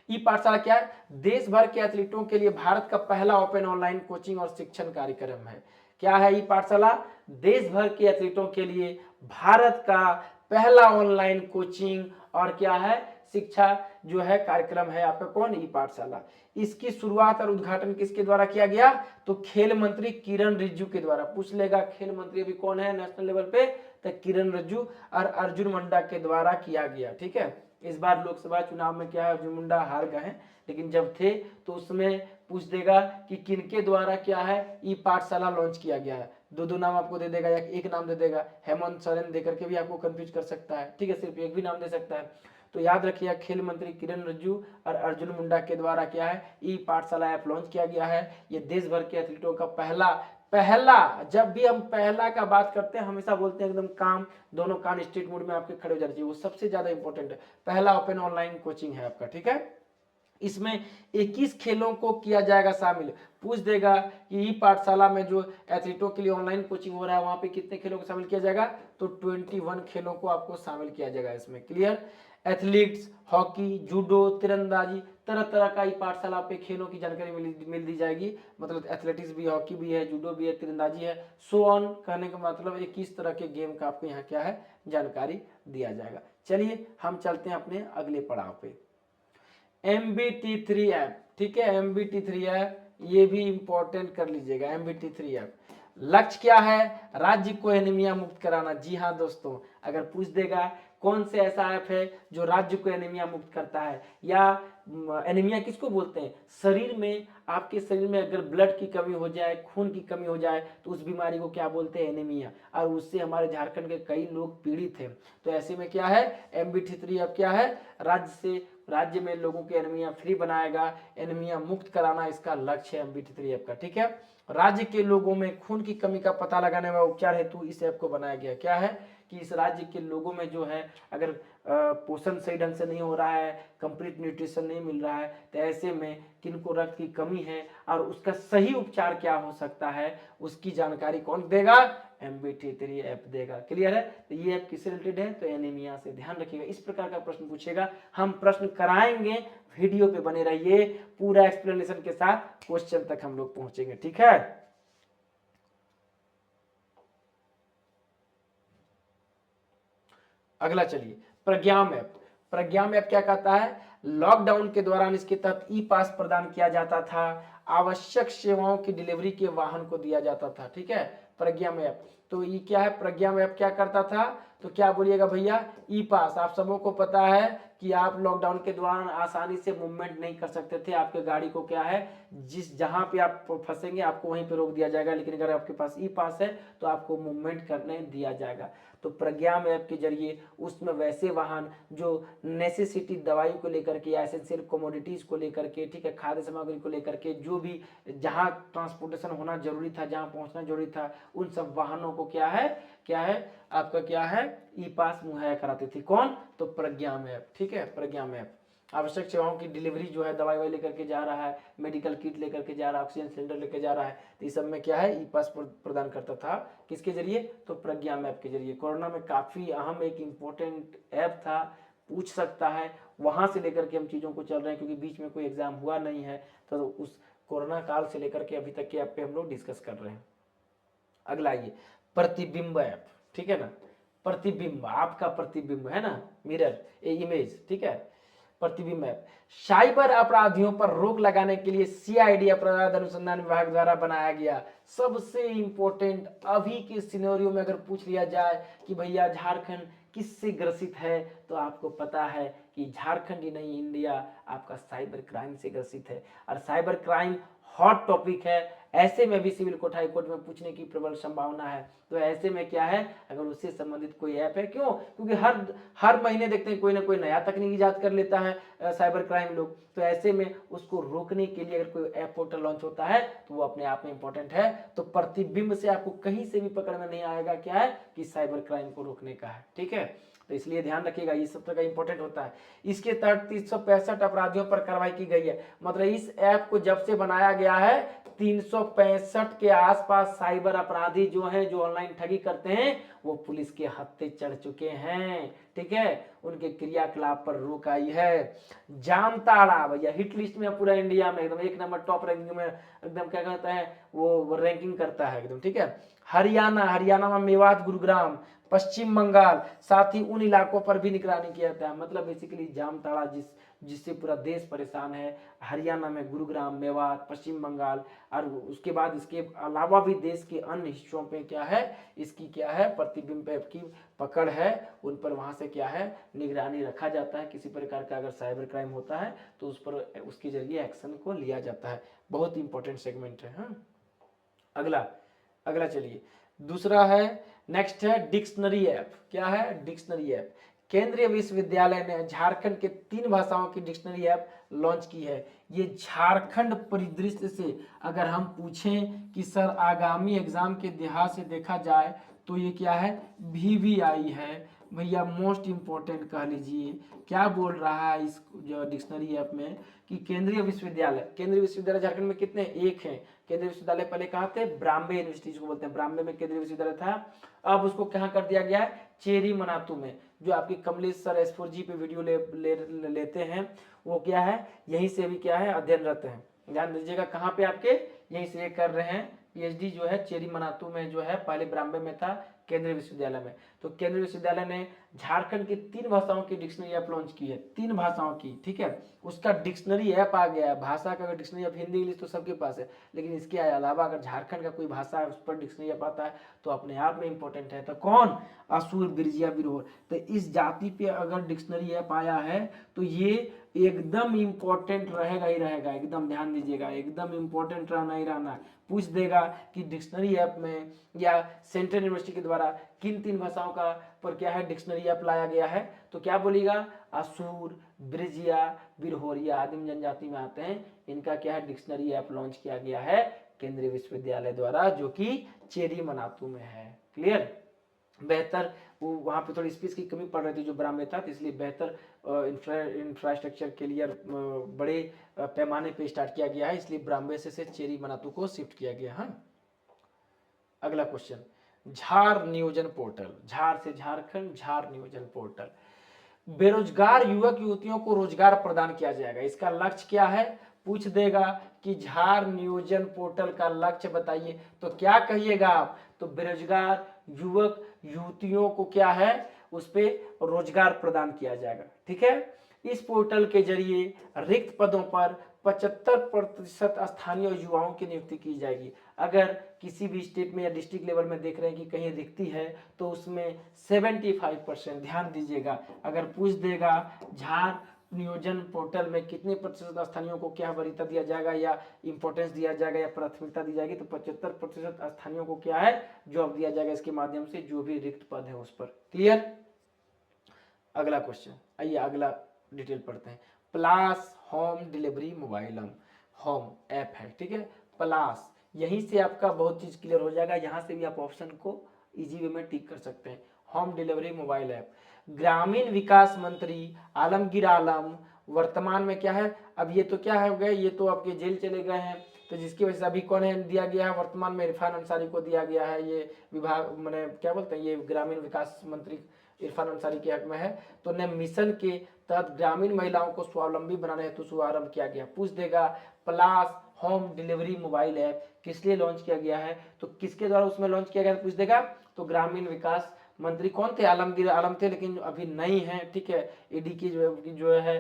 ई पाठशाला क्या है? देश भर के एथलीटों के लिए भारत का पहला ओपन ऑनलाइन कोचिंग और शिक्षण कार्यक्रम है। क्या है ई पाठशाला? देश भर के एथलीटों के लिए भारत का पहला ऑनलाइन कोचिंग और क्या है? शिक्षा जो है कार्यक्रम है आपका। कौन? ई पाठशाला। इसकी शुरुआत और उद्घाटन किसके द्वारा किया गया? तो खेल मंत्री किरण रिजिजू के द्वारा। पूछ लेगा खेल मंत्री अभी कौन है नेशनल लेवल पे? तो किरण रिजिजू और अर्जुन मुंडा के द्वारा किया गया। ठीक है, इस बार लोकसभा चुनाव में क्या है, अर्जुन मुंडा हार गए हैं, लेकिन जब थे तो उसमें पूछ देगा कि किनके द्वारा क्या है ई पाठशाला लॉन्च किया गया है। 2 नाम आपको दे देगा या एक नाम दे देगा, हेमंत सोरेन देकर के भी आपको कंफ्यूज कर सकता है। ठीक है, सिर्फ एक भी नाम दे सकता है। तो याद रखिए खेल मंत्री किरण रिजिजू और अर्जुन मुंडा के द्वारा क्या है ई पाठशाला ऐप लॉन्च किया गया है। ये देश भर के एथलीटों का पहला, जब भी हम पहला का बात करते हैं हमेशा बोलते हैं एकदम काम, दोनों कान स्ट्रेट मोड में आपके खड़े हो जाने चाहिए, वो सबसे ज्यादा इंपॉर्टेंट है। पहला ओपन ऑनलाइन कोचिंग है आपका। ठीक है, इसमें 21 खेलों को किया जाएगा शामिल। पूछ देगा कि ई पाठशाला में जो एथलीटों के लिए ऑनलाइन कोचिंग हो रहा है वहां पे कितने खेलों को शामिल किया जाएगा? तो 21 खेलों को आपको शामिल किया जाएगा इसमें। क्लियर? एथलीट्स, हॉकी, जूडो, तीरंदाजी, तरह तरह का ई पाठशाला पे खेलों की जानकारी मिल दी जाएगी। मतलब एथलेटिक्स भी, हॉकी भी है, जूडो भी है, तीरंदाजी है, सो ऑन। कहने का मतलब 21 तरह के गेम का आपको यहाँ क्या है जानकारी दिया जाएगा। चलिए हम चलते हैं अपने अगले पड़ाव पे, MBT3 ऐप। ठीक है, MBT3 ऐप ये भी इंपॉर्टेंट कर लीजिएगा। MBT3 ऐप लक्ष्य क्या है? राज्य को एनीमिया मुक्त कराना। जी हाँ दोस्तों, अगर पूछ देगा कौन से ऐसा ऐप है जो राज्य को एनीमिया मुक्त करता है, या एनीमिया किसको बोलते हैं? शरीर में, आपके शरीर में अगर ब्लड की कमी हो जाए, खून की कमी हो जाए, तो उस बीमारी को क्या बोलते हैं? एनीमिया। और उससे हमारे झारखंड के कई लोग पीड़ित हैं। तो ऐसे में क्या है MBT3 ऐप क्या है? राज्य में लोगों के एनीमिया फ्री बनाएगा, एनीमिया मुक्त कराना इसका लक्ष्य है MBT3 ऐप का। ठीक है, राज्य के लोगों में खून की कमी का पता लगाने व उपचार हेतु इस ऐप को बनाया गया। क्या है कि इस राज्य के लोगों में जो है अगर पोषण सही ढंग से नहीं हो रहा है, कंप्लीट न्यूट्रिशन नहीं मिल रहा है, तो ऐसे में किनको रक्त की कमी है और उसका सही उपचार क्या हो सकता है, उसकी जानकारी कौन देगा? MBT3 ऐप देगा। क्लियर है? तो ये ऐप किससे रिलेटेड है? तो एनीमिया से। ध्यान रखिएगा, इस प्रकार का प्रश्न पूछेगा, हम प्रश्न कराएंगे, वीडियो पे बने रहिए, पूरा एक्सप्लेनेशन के साथ क्वेश्चन तक हम लोग पहुंचेंगे। ठीक है, अगला चलिए प्रज्ञाम ऐप। प्रज्ञाम ऐप क्या कहता है? लॉकडाउन के दौरान इसके तहत ई पास प्रदान किया जाता था, आवश्यक सेवाओं की डिलीवरी के वाहन को दिया जाता था। ठीक है, प्रज्ञाम ऐप। तो ये क्या है? प्रज्ञाम ऐप क्या करता था? तो क्या बोलिएगा भैया, ई पास। आप सबों को पता है कि आप लॉकडाउन के दौरान आसानी से मूवमेंट नहीं कर सकते थे, आपके गाड़ी को क्या है, जिस जहां पे आप फंसेंगे आपको वहीं पे रोक दिया जाएगा, लेकिन अगर आपके पास ई पास है तो आपको मूवमेंट करने दिया जाएगा। तो प्रज्ञा ऐप के जरिए उसमें वैसे वाहन जो नेसेसिटी दवाई को लेकर के या एसेंशियल कमोडिटीज को लेकर के, ठीक है, खाद्य सामग्री को लेकर के, जो भी जहां ट्रांसपोर्टेशन होना जरूरी था, जहां पहुंचना जरूरी था, उन सब वाहनों को क्या है आपका क्या है, ई पास मुहैया कराती थी। कौन, तो प्रज्ञा ऐप, ठीक है, प्रज्ञा ऐप। आवश्यक सेवाओं की डिलीवरी जो है, दवाई लेकर के जा रहा है, मेडिकल किट लेकर के जा रहा है, ऑक्सीजन सिलेंडर लेकर जा रहा है, तो इस सब में क्या है, ई पास प्रदान करता था। किसके जरिए, तो प्रज्ञा ऐप के जरिए। कोरोना में काफी अहम एक इम्पोर्टेंट ऐप था, पूछ सकता है, वहां से लेकर के हम चीजों को चल रहे हैं, क्योंकि बीच में कोई एग्जाम हुआ नहीं है, तो उस कोरोना काल से लेकर के अभी तक के ऐप पे हम लोग डिस्कस कर रहे हैं। अगला ये प्रतिबिंब ऐप, ठीक है ना, प्रतिबिंब, आपका प्रतिबिंब है ना, मिरर, ए इमेज, ठीक है, प्रतिबिंब ऐप साइबर अपराधियों पर रोक लगाने के लिए सीआईडी अपराध अनुसंधान विभाग द्वारा बनाया गया। सबसे इंपॉर्टेंट अभी के सिनेरियो में अगर पूछ लिया जाए कि भैया झारखंड किससे ग्रसित है, तो आपको पता है कि झारखंड ही नहीं, इंडिया आपका साइबर क्राइम से ग्रसित है। और साइबर क्राइम हॉट टॉपिक है, ऐसे में भी सिविल कोर्ट, हाई कोर्ट में पूछने की प्रबल संभावना है। तो ऐसे में क्या है, अगर उससे संबंधित कोई ऐप है, क्यों, क्योंकि हर महीने देखते हैं कोई ना कोई नया तकनीकी इजाद कर लेता है साइबर क्राइम लोग। तो ऐसे में उसको रोकने के लिए अगर कोई ऐप पोर्टल लॉन्च होता है तो वो अपने आप में इंपॉर्टेंट है। तो प्रतिबिंब से आपको कहीं से भी पकड़ में नहीं आएगा क्या है, कि साइबर क्राइम को रोकने का है, ठीक है। तो इसलिए ध्यान रखिएगा, ये सब तरह इंपॉर्टेंट होता है। इसके तहत 365 अपराधियों पर कार्रवाई की गई है। मतलब इस ऐप को जब से बनाया गया है, 365 के आसपास साइबर अपराधी जो हैं, जो ऑनलाइन ठगी करते हैं, वो पुलिस के हत्थे चढ़ चुके हैं, ठीक है, उनके क्रियाकलाप पर रोक आई है। जामताड़ा भैया हिट लिस्ट में पूरा इंडिया में एकदम 1 नंबर टॉप रैंकिंग में, एकदम क्या कहता है वो रैंकिंग करता है एकदम, ठीक है। हरियाणा में मेवात, गुरुग्राम, पश्चिम बंगाल, साथ ही उन इलाकों पर भी निगरानी किया जाता है। मतलब बेसिकली जामताड़ा जिससे पूरा देश परेशान है, हरियाणा में गुरुग्राम, मेवात, पश्चिम बंगाल, और उसके बाद इसके अलावा भी देश के अन्य हिस्सों पे क्या है, इसकी क्या है, प्रतिबिंब ऐप की पकड़ है, उन पर वहां से क्या है, निगरानी रखा जाता है। किसी प्रकार का अगर साइबर क्राइम होता है तो उस पर उसके जरिए एक्शन को लिया जाता है। बहुत इंपॉर्टेंट सेगमेंट है। हाँ, अगला चलिए, दूसरा है, नेक्स्ट है डिक्शनरी ऐप। क्या है, डिक्शनरी ऐप। केंद्रीय विश्वविद्यालय ने झारखंड के 3 भाषाओं की डिक्शनरी ऐप लॉन्च की है। ये झारखंड परिदृश्य से अगर हम पूछें कि सर आगामी एग्जाम के लिहाज से देखा जाए तो ये क्या है, VVI है भैया, मोस्ट इंपॉर्टेंट कह लीजिए। क्या बोल रहा है इस जो डिक्शनरी ऐप में, कि केंद्रीय विश्वविद्यालय झारखंड में कितने, एक हैं। केंद्रीय विश्वविद्यालय पहले कहाँ थे, ब्राह्मणे यूनिवर्सिटी को बोलते हैं, ब्राह्मणे में केंद्रीय विश्वविद्यालय था। अब उसको कहाँ कर दिया गया है, चेरी मनातू में, जो आपकी कमलेश सर S4G पे वीडियो लेते हैं, वो क्या है, यहीं से भी क्या है, अध्ययनरत है। ध्यान दीजिएगा, कहाँ पे आपके, यहीं से कर रहे हैं PhD जो है, चेरी मनातू में जो है, पहले ब्राह्मणे में था, केंद्रीय विश्वविद्यालय में। तो केंद्रीय विश्वविद्यालय ने झारखंड की 3 भाषाओं की डिक्शनरी ऐप लॉन्च की है, 3 भाषाओं की, ठीक है। उसका डिक्शनरी ऐप आ गया है। भाषा का अगर डिक्शनरी ऐप हिंदी इंग्लिश तो सबके पास है, लेकिन इसके अलावा अगर झारखंड का कोई भाषा है उस पर डिक्शनरी ऐप आता है तो अपने आप में इंपॉर्टेंट है। तो कौन, असुर, बिरजिया, बिरहोर। तो इस जाति पे अगर डिक्शनरी ऐप आया है तो ये एकदम इंपॉर्टेंट रहेगा ही रहेगा, एकदम ध्यान दीजिएगा, एकदम इंपॉर्टेंट रहना ही रहना। पूछ देगा कि डिक्शनरी ऐप में या सेंट्रल यूनिवर्सिटी के द्वारा किन 3 भाषाओं का पर क्या है, डिक्शनरी ऐप लाया गया है, तो क्या बोलेगा, असुर, ब्रिजिया, बिरहोरिया, आदिम जनजाति में आते हैं, इनका क्या है, डिक्शनरी ऐप लॉन्च किया गया है केंद्रीय विश्वविद्यालय द्वारा, जो कि चेरी मनातू में है। क्लियर, बेहतर, वो वहाँ पे थोड़ी स्पेस की कमी पड़ रही थी जो ब्राह्मण था, तो इसलिए बेहतर इंफ्रास्ट्रक्चर के लिए बड़े पैमाने पे स्टार्ट किया गया है, इसलिए ब्राह्मण से चेरी मनातू को शिफ्ट किया गया। हाँ, अगला क्वेश्चन, झार नियोजन पोर्टल। झार से झारखंड, झार नियोजन पोर्टल। बेरोजगार युवक युवतियों को रोजगार प्रदान किया जाएगा। इसका लक्ष्य क्या है, पूछ देगा कि झार नियोजन पोर्टल का लक्ष्य बताइए, तो क्या कहिएगा आप, तो बेरोजगार युवक युवतियों को क्या है, उस पे रोजगार प्रदान किया जाएगा, ठीक है। इस पोर्टल के जरिए रिक्त पदों पर 75% स्थानीय युवाओं की नियुक्ति की जाएगी। अगर किसी भी स्टेट में या डिस्ट्रिक्ट लेवल में देख रहे हैं कि कहीं दिखती है तो उसमें 75%, ध्यान दीजिएगा, अगर पूछ देगा झार नियोजन पोर्टल में कितने प्रतिशत स्थानियों को क्या वरीयता दिया जाएगा या इंपॉर्टेंस दिया जाएगा या प्राथमिकता दी जाएगी, तो 75% स्थानियों को क्या है जॉब दिया जाएगा इसके माध्यम से, जो भी रिक्त पद है उस पर। क्लियर। अगला क्वेश्चन, आइए अगला डिटेल पढ़ते हैं। प्लास home delivery mobile home app है, ठीक है। प्लास, यहीं से आपका बहुत चीज क्लियर हो जाएगा, यहाँ से भी आप ऑप्शन को इजी वे में टिक कर सकते हैं। होम डिलीवरी मोबाइल ऐप, ग्रामीण विकास मंत्री आलमगीर आलम वर्तमान में क्या है, अब ये तो क्या हो गया, ये तो आपके जेल चले गए हैं, तो जिसकी वजह से अभी कौन है दिया गया है वर्तमान में, इरफान अंसारी को दिया गया है ये विभाग, मैंने क्या बोलते हैं, ये ग्रामीण विकास मंत्री इरफान अंसारी के हक में है। तो ने मिशन के तहत ग्रामीण महिलाओं को स्वावलंबी बनाने हेतु शुभारंभ किया गया। पूछ देगा प्लास होम डिलीवरी मोबाइल ऐप किस लिए लॉन्च किया गया है, तो किसके द्वारा उसमें लॉन्च किया गया, पूछ देगा तो ग्रामीण विकास मंत्री कौन थे, आलमगीर आलम थे, लेकिन अभी नहीं है, ठीक है। ईडी की जो है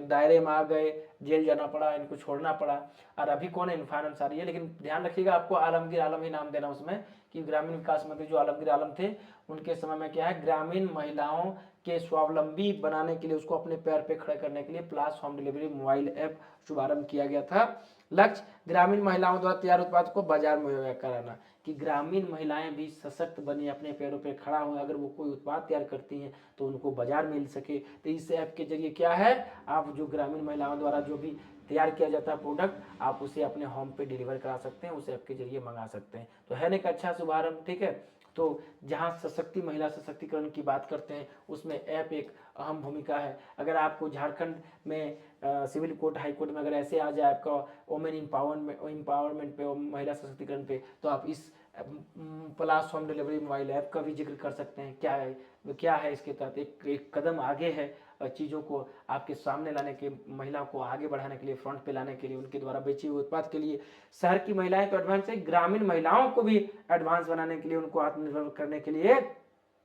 दायरे में आ गए, जेल जाना पड़ा, इनको छोड़ना पड़ा, और अभी कौन है, इरफान अंसारी है। लेकिन ध्यान रखिएगा आपको आलमगीर आलम ही नाम देना उसमें, कि ग्रामीण विकास मंत्री जो आलमगीर आलम थे उनके समय में क्या है, ग्रामीण महिलाओं के स्वावलंबी बनाने के लिए, उसको अपने पैर पे खड़े करने के लिए प्लास होम डिलीवरी मोबाइल ऐप शुभारंभ किया गया था। लक्ष्य ग्रामीण महिलाओं द्वारा तैयार उत्पाद को बाजार में मुहैया कराना, कि ग्रामीण महिलाएं भी सशक्त बनी, अपने पैरों पे खड़ा हो, अगर वो कोई उत्पाद तैयार करती हैं तो उनको बाजार मिल सके। तो इस ऐप के जरिए क्या है, आप जो ग्रामीण महिलाओं द्वारा जो भी तैयार किया जाता है प्रोडक्ट, आप उसे अपने होम पे डिलीवर करा सकते हैं, उस ऐप के जरिए मंगा सकते हैं। तो है एक अच्छा शुभारंभ, ठीक है। तो जहाँ सशक्ति महिला सशक्तिकरण की बात करते हैं उसमें ऐप एक अहम भूमिका है। अगर आपको झारखंड में सिविल कोर्ट हाई कोर्ट में अगर ऐसे आ जाए आपका वोमेन इम्पावरमेंट पे, महिला सशक्तिकरण पे, तो आप इस प्लास होम डिलीवरी मोबाइल ऐप का भी जिक्र कर सकते हैं। क्या है इसके तहत एक कदम आगे है चीज़ों को आपके सामने लाने के, महिला को आगे बढ़ाने के लिए, फ्रंट पे लाने के लिए, उनके द्वारा बेचे हुए उत्पाद के लिए। शहर की महिलाएं तो एडवांस है, ग्रामीण महिलाओं को भी एडवांस बनाने के लिए, उनको आत्मनिर्भर करने के लिए,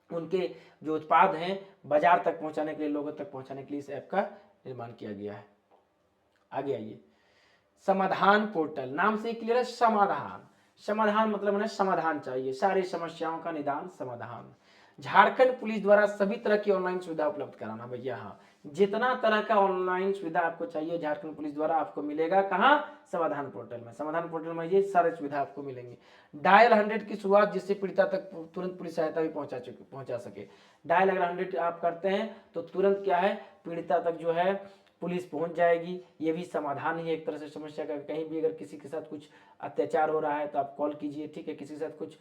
उनके जो उत्पाद हैं बाजार तक पहुंचाने के लिए, लोगों तक पहुंचाने के लिए इस ऐप का निर्माण किया गया है। आगे आइए, समाधान पोर्टल, नाम से क्लियर है, समाधान, समाधान मतलब उन्हें समाधान चाहिए, सारी समस्याओं का निदान समाधान। झारखंड पुलिस द्वारा सभी तरह की ऑनलाइन सुविधा उपलब्ध कराना, भैया हाँ, जितना तरह का ऑनलाइन सुविधा आपको चाहिए झारखंड पुलिस द्वारा आपको मिलेगा, कहाँ, समाधान पोर्टल में। समाधान पोर्टल में ये सारी सुविधा आपको मिलेंगी। डायल 100 की शुरुआत, जिससे पीड़िता तक तुरंत पुलिस सहायता भी पहुंचा सके। डायल अगर 100 आप करते हैं तो तुरंत क्या है, पीड़िता तक जो है पुलिस पहुंच जाएगी। ये भी समाधान ही एक तरह से समस्या का, कहीं भी अगर किसी के साथ कुछ अत्याचार हो रहा है तो आप कॉल कीजिए, ठीक है। किसी के साथ कुछ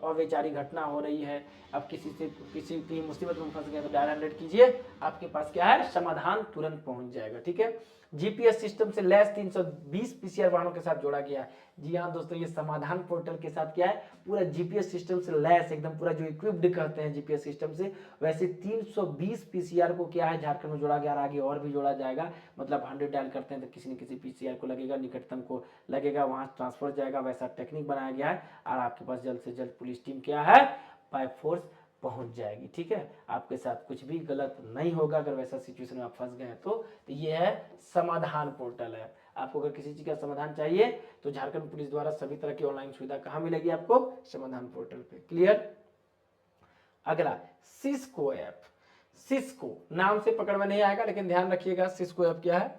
अवैचारिक घटना हो रही है, आप किसी की मुसीबत में फंस गए तो डायल 100 कीजिए, आपके पास क्या है, समाधान तुरंत पहुंच जाएगा, ठीक है। जीपीएस सिस्टम से लैस 320 पीसीआर वाहनों के साथ जोड़ा गया है। जी हाँ दोस्तों, ये समाधान पोर्टल के साथ क्या है, पूरा जीपीएस सिस्टम से लैस, एकदम पूरा जो इक्विप्ड कहते हैं जीपीएस सिस्टम से, वैसे 320 पीसीआर को क्या है झारखंड में जोड़ा गया, और आगे और भी जोड़ा जाएगा। मतलब 100 डायल करते हैं तो किसी न किसी पीसीआर को लगेगा, निकटतम को लगेगा, वहां ट्रांसफर जाएगा, वैसा टेक्निक बनाया गया है, और आपके पास जल्द से जल्द पुलिस टीम क्या है, बाय फोर्स पहुंच जाएगी, ठीक है। आपके साथ कुछ भी गलत नहीं होगा अगर वैसा सिचुएशन में आप फंस गए तो ये है समाधान पोर्टल है। आपको अगर किसी चीज का समाधान चाहिए तो झारखंड पुलिस द्वारा सभी तरह की ऑनलाइन सुविधा कहाँ मिलेगी आपको, समाधान पोर्टल पे। क्लियर। अगला सिस्को ऐप, सिस्को नाम से पकड़ में नहीं आएगा, लेकिन ध्यान रखिएगा सिस्को ऐप क्या है।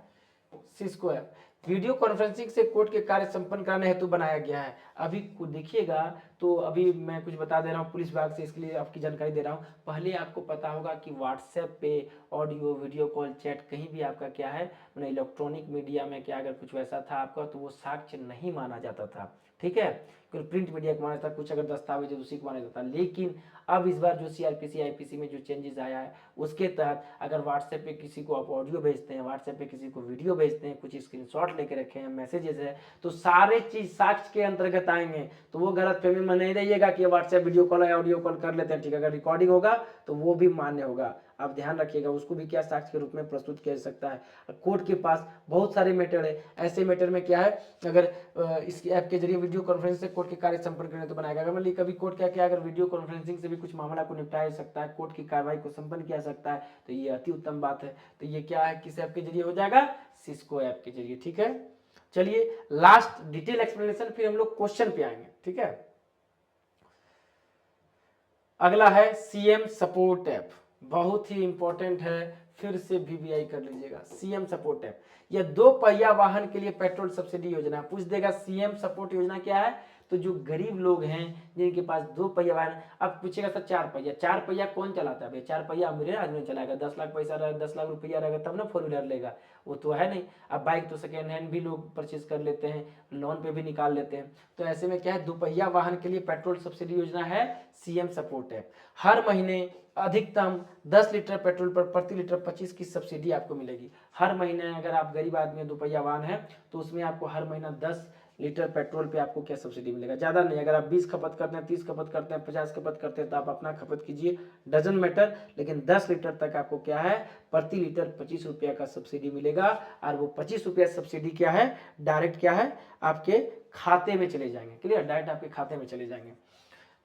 सिस्को ऐप वीडियो कॉन्फ्रेंसिंग से कोर्ट के कार्य संपन्न कराने हेतु बनाया गया है। अभी देखिएगा तो अभी मैं कुछ बता दे रहा हूँ पुलिस विभाग से, इसके लिए आपकी जानकारी दे रहा हूँ। पहले आपको पता होगा कि व्हाट्सएप पे ऑडियो वीडियो कॉल चैट कहीं भी आपका क्या है, मैंने इलेक्ट्रॉनिक मीडिया में क्या अगर कुछ वैसा था आपका तो वो साक्ष्य नहीं माना जाता था, ठीक है। क्योंकि प्रिंट मीडिया को माना जाता, कुछ अगर दस्तावेज उसी को माना जाता। लेकिन अब इस बार जो सीआरपीसी आईपीसी में जो चेंजेस आया है उसके तहत अगर व्हाट्सएप पे किसी को आप ऑडियो भेजते हैं, व्हाट्सएप पे किसी को वीडियो भेजते हैं, कुछ स्क्रीनशॉट लेके रखे हैं, मैसेजेस है, तो सारे चीज साक्ष्य के अंतर्गत आएंगे। तो वो गलत फहमी में नहीं रहिएगा कि व्हाट्सएप वीडियो कॉल या ऑडियो कॉल कर लेते हैं, ठीक है। अगर रिकॉर्डिंग होगा तो वो भी मान्य होगा, आप ध्यान रखिएगा, उसको भी क्या साक्ष्य के रूप में प्रस्तुत किया जा सकता है। कोर्ट के पास बहुत सारे मैटर है, ऐसे मैटर में क्या है, अगर इस ऐप के जरिए वीडियो कॉन्फ्रेंस से कोर्ट के कार्य संपन्न करने तो बनाएगा। अगर मान कभी कोर्ट क्या अगर वीडियो कॉन्फ्रेंसिंग से भी कुछ मामला को निपटाया जा सकता है, कोर्ट की कार्रवाई को संपन्न किया जा सकता है, तो ये अति उत्तम बात है। तो ये क्या है, किस ऐप के जरिए हो जाएगा, सिस्को ऐप के जरिए, ठीक है। चलिए लास्ट डिटेल एक्सप्लेनेशन, फिर हम लोग क्वेश्चन पे आएंगे, ठीक है। अगला है सीएम सपोर्ट ऐप, बहुत ही इंपॉर्टेंट है, फिर से वीवीआई कर लीजिएगा। सीएम सपोर्ट ऐप, यह 2 पहिया वाहन के लिए पेट्रोल सब्सिडी योजना। पूछ देगा सीएम सपोर्ट योजना क्या है, तो जो गरीब लोग हैं जिनके पास 2 पहिया वाहन, अब पूछेगा सर 4 पहिया, 4 पहिया कौन चलाता है भाई, 4 पहिया अमीर आदमी चलाएगा, 10 लाख पैसा रहेगा, 10 लाख रुपया रहेगा तब ना 4 व्हीलर लेगा, वो तो है नहीं। अब बाइक तो सेकेंड हैंड भी लोग परचेज कर लेते हैं, लोन पे भी निकाल लेते हैं। तो ऐसे में क्या है, 2 पहिया वाहन के लिए पेट्रोल सब्सिडी योजना है सीएम सपोर्ट ऐप। हर महीने अधिकतम 10 लीटर पेट्रोल पर प्रति लीटर 25 की सब्सिडी आपको मिलेगी। हर महीने अगर आप गरीब आदमी 2 पहिया वाहन है तो उसमें आपको हर महीना 10 लीटर पेट्रोल पे आपको क्या सब्सिडी मिलेगा, ज़्यादा नहीं। अगर आप 20 खपत करते हैं, 30 खपत करते हैं, 50 खपत करते हैं तो आप अपना खपत कीजिए, डजन मैटर, लेकिन 10 लीटर तक आपको क्या है, प्रति लीटर 25 रुपया का सब्सिडी मिलेगा। और वो 25 रुपया सब्सिडी क्या है, डायरेक्ट क्या है, आपके खाते में चले जाएंगे। क्लियर, डायरेक्ट आपके खाते में चले जाएंगे।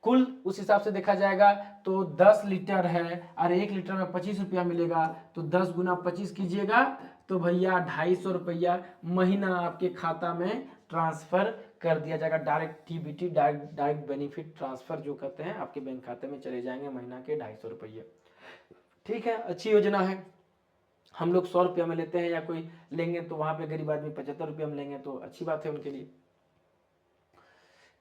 कुल उस हिसाब से देखा जाएगा तो 10 लीटर है और 1 लीटर में 25 रुपया मिलेगा, तो 10 गुना 25 कीजिएगा तो भैया 250 रुपया महीना आपके खाता में ट्रांसफर कर दिया जाएगा। Direct DBT, direct benefit transfer जो कहते हैं, आपके बैंक खाते में चले जाएंगे महीना के 250 रुपये। ठीक है, अच्छी योजना है। हम लोग 100 रुपया में लेते हैं या कोई लेंगे तो वहां पे गरीब आदमी 75 रुपया में लेंगे, तो अच्छी बात है उनके लिए।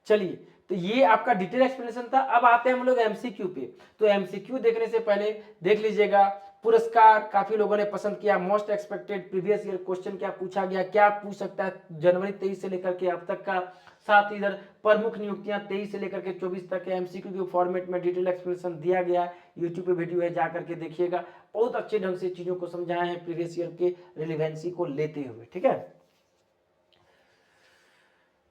चलिए, तो ये आपका डिटेल एक्सप्लेनेशन था। अब आते हैं हम लोग एमसीक्यू पे। तो एमसीक्यू देखने से पहले देख लीजिएगा, पुरस्कार काफी लोगों ने पसंद किया, most expected previous year question क्या पूछा गया, क्या पूछ सकता है जनवरी 23 से लेकर के अब तक का, साथ ही इधर प्रमुख नियुक्तियां 23 से लेकर के 24 तक के एमसीक्यू के फॉर्मेट में डिटेल एक्सप्लेनेशन दिया गया। यूट्यूब पे वीडियो है, जा करके देखिएगा, बहुत अच्छे ढंग से चीजों को समझाए हैं प्रीवियस ईयर के रिलेवेंसी को लेते हुए। ठीक है,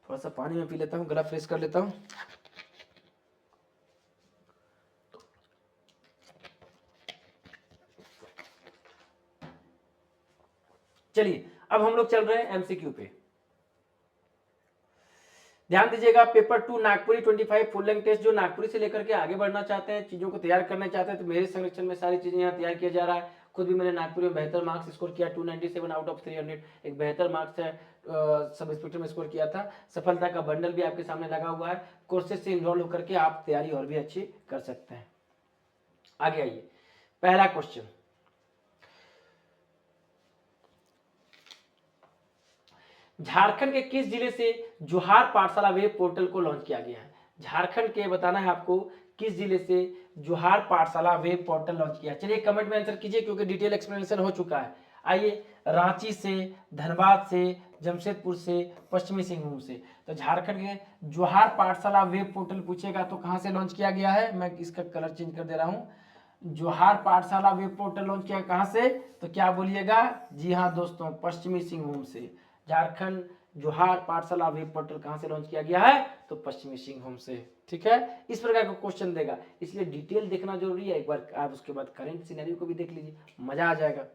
थोड़ा सा पानी में पी लेता हूँ, गला फ्रेश कर लेता हूँ। चलिए, अब हम लोग चल रहे हैं एमसीक्यू पे। ध्यान दीजिएगा, paper 2 Nagpuri 25 full length test, जो नागपुरी से लेकर के आगे बढ़ना चाहते हैं, चीजों को तैयार करना चाहते हैं, तो मेरे संरक्षण में सारी चीजें यहाँ तैयार किया जा रहा है। खुद भी मैंने नागपुरी में बेहतर मार्क्स स्कोर किया, 297 आउट ऑफ 300, एक बेहतर मार्क्स है। सब इंस्पेक्टर में स्कोर किया था। सफलता का बंडल भी आपके सामने लगा हुआ है, कोर्सेज से इनरोल होकर के आप तैयारी और भी अच्छी कर सकते हैं। आगे आइए, पहला क्वेश्चन, झारखंड के किस जिले से जोहार पाठशाला वेब पोर्टल को लॉन्च किया गया है। झारखंड के बताना है आपको किस जिले से जोहार पाठशाला वेब पोर्टल लॉन्च किया। चलिए कमेंट में आंसर कीजिए, क्योंकि डिटेल एक्सप्लेनेशन हो चुका है। आइए, रांची से, धनबाद से, जमशेदपुर से, पश्चिमी सिंहभूम से। तो झारखंड के जोहार पाठशाला वेब पोर्टल पूछेगा तो कहां से लॉन्च किया गया है, मैं इसका कलर चेंज कर दे रहा हूं। जोहार पाठशाला वेब पोर्टल लॉन्च किया कहां से, तो क्या बोलिएगा, जी हाँ दोस्तों, पश्चिमी सिंहभूम से। झारखंड जोहार पाठशाला वेब पोर्टल कहां से लॉन्च किया गया है, तो पश्चिमी सिंहभूम से। ठीक है, इस प्रकार का क्वेश्चन देगा, इसलिए डिटेल देखना जरूरी है। एक बार आप उसके बाद करंट सिनेरियो को भी देख लीजिए, मजा आ जाएगा।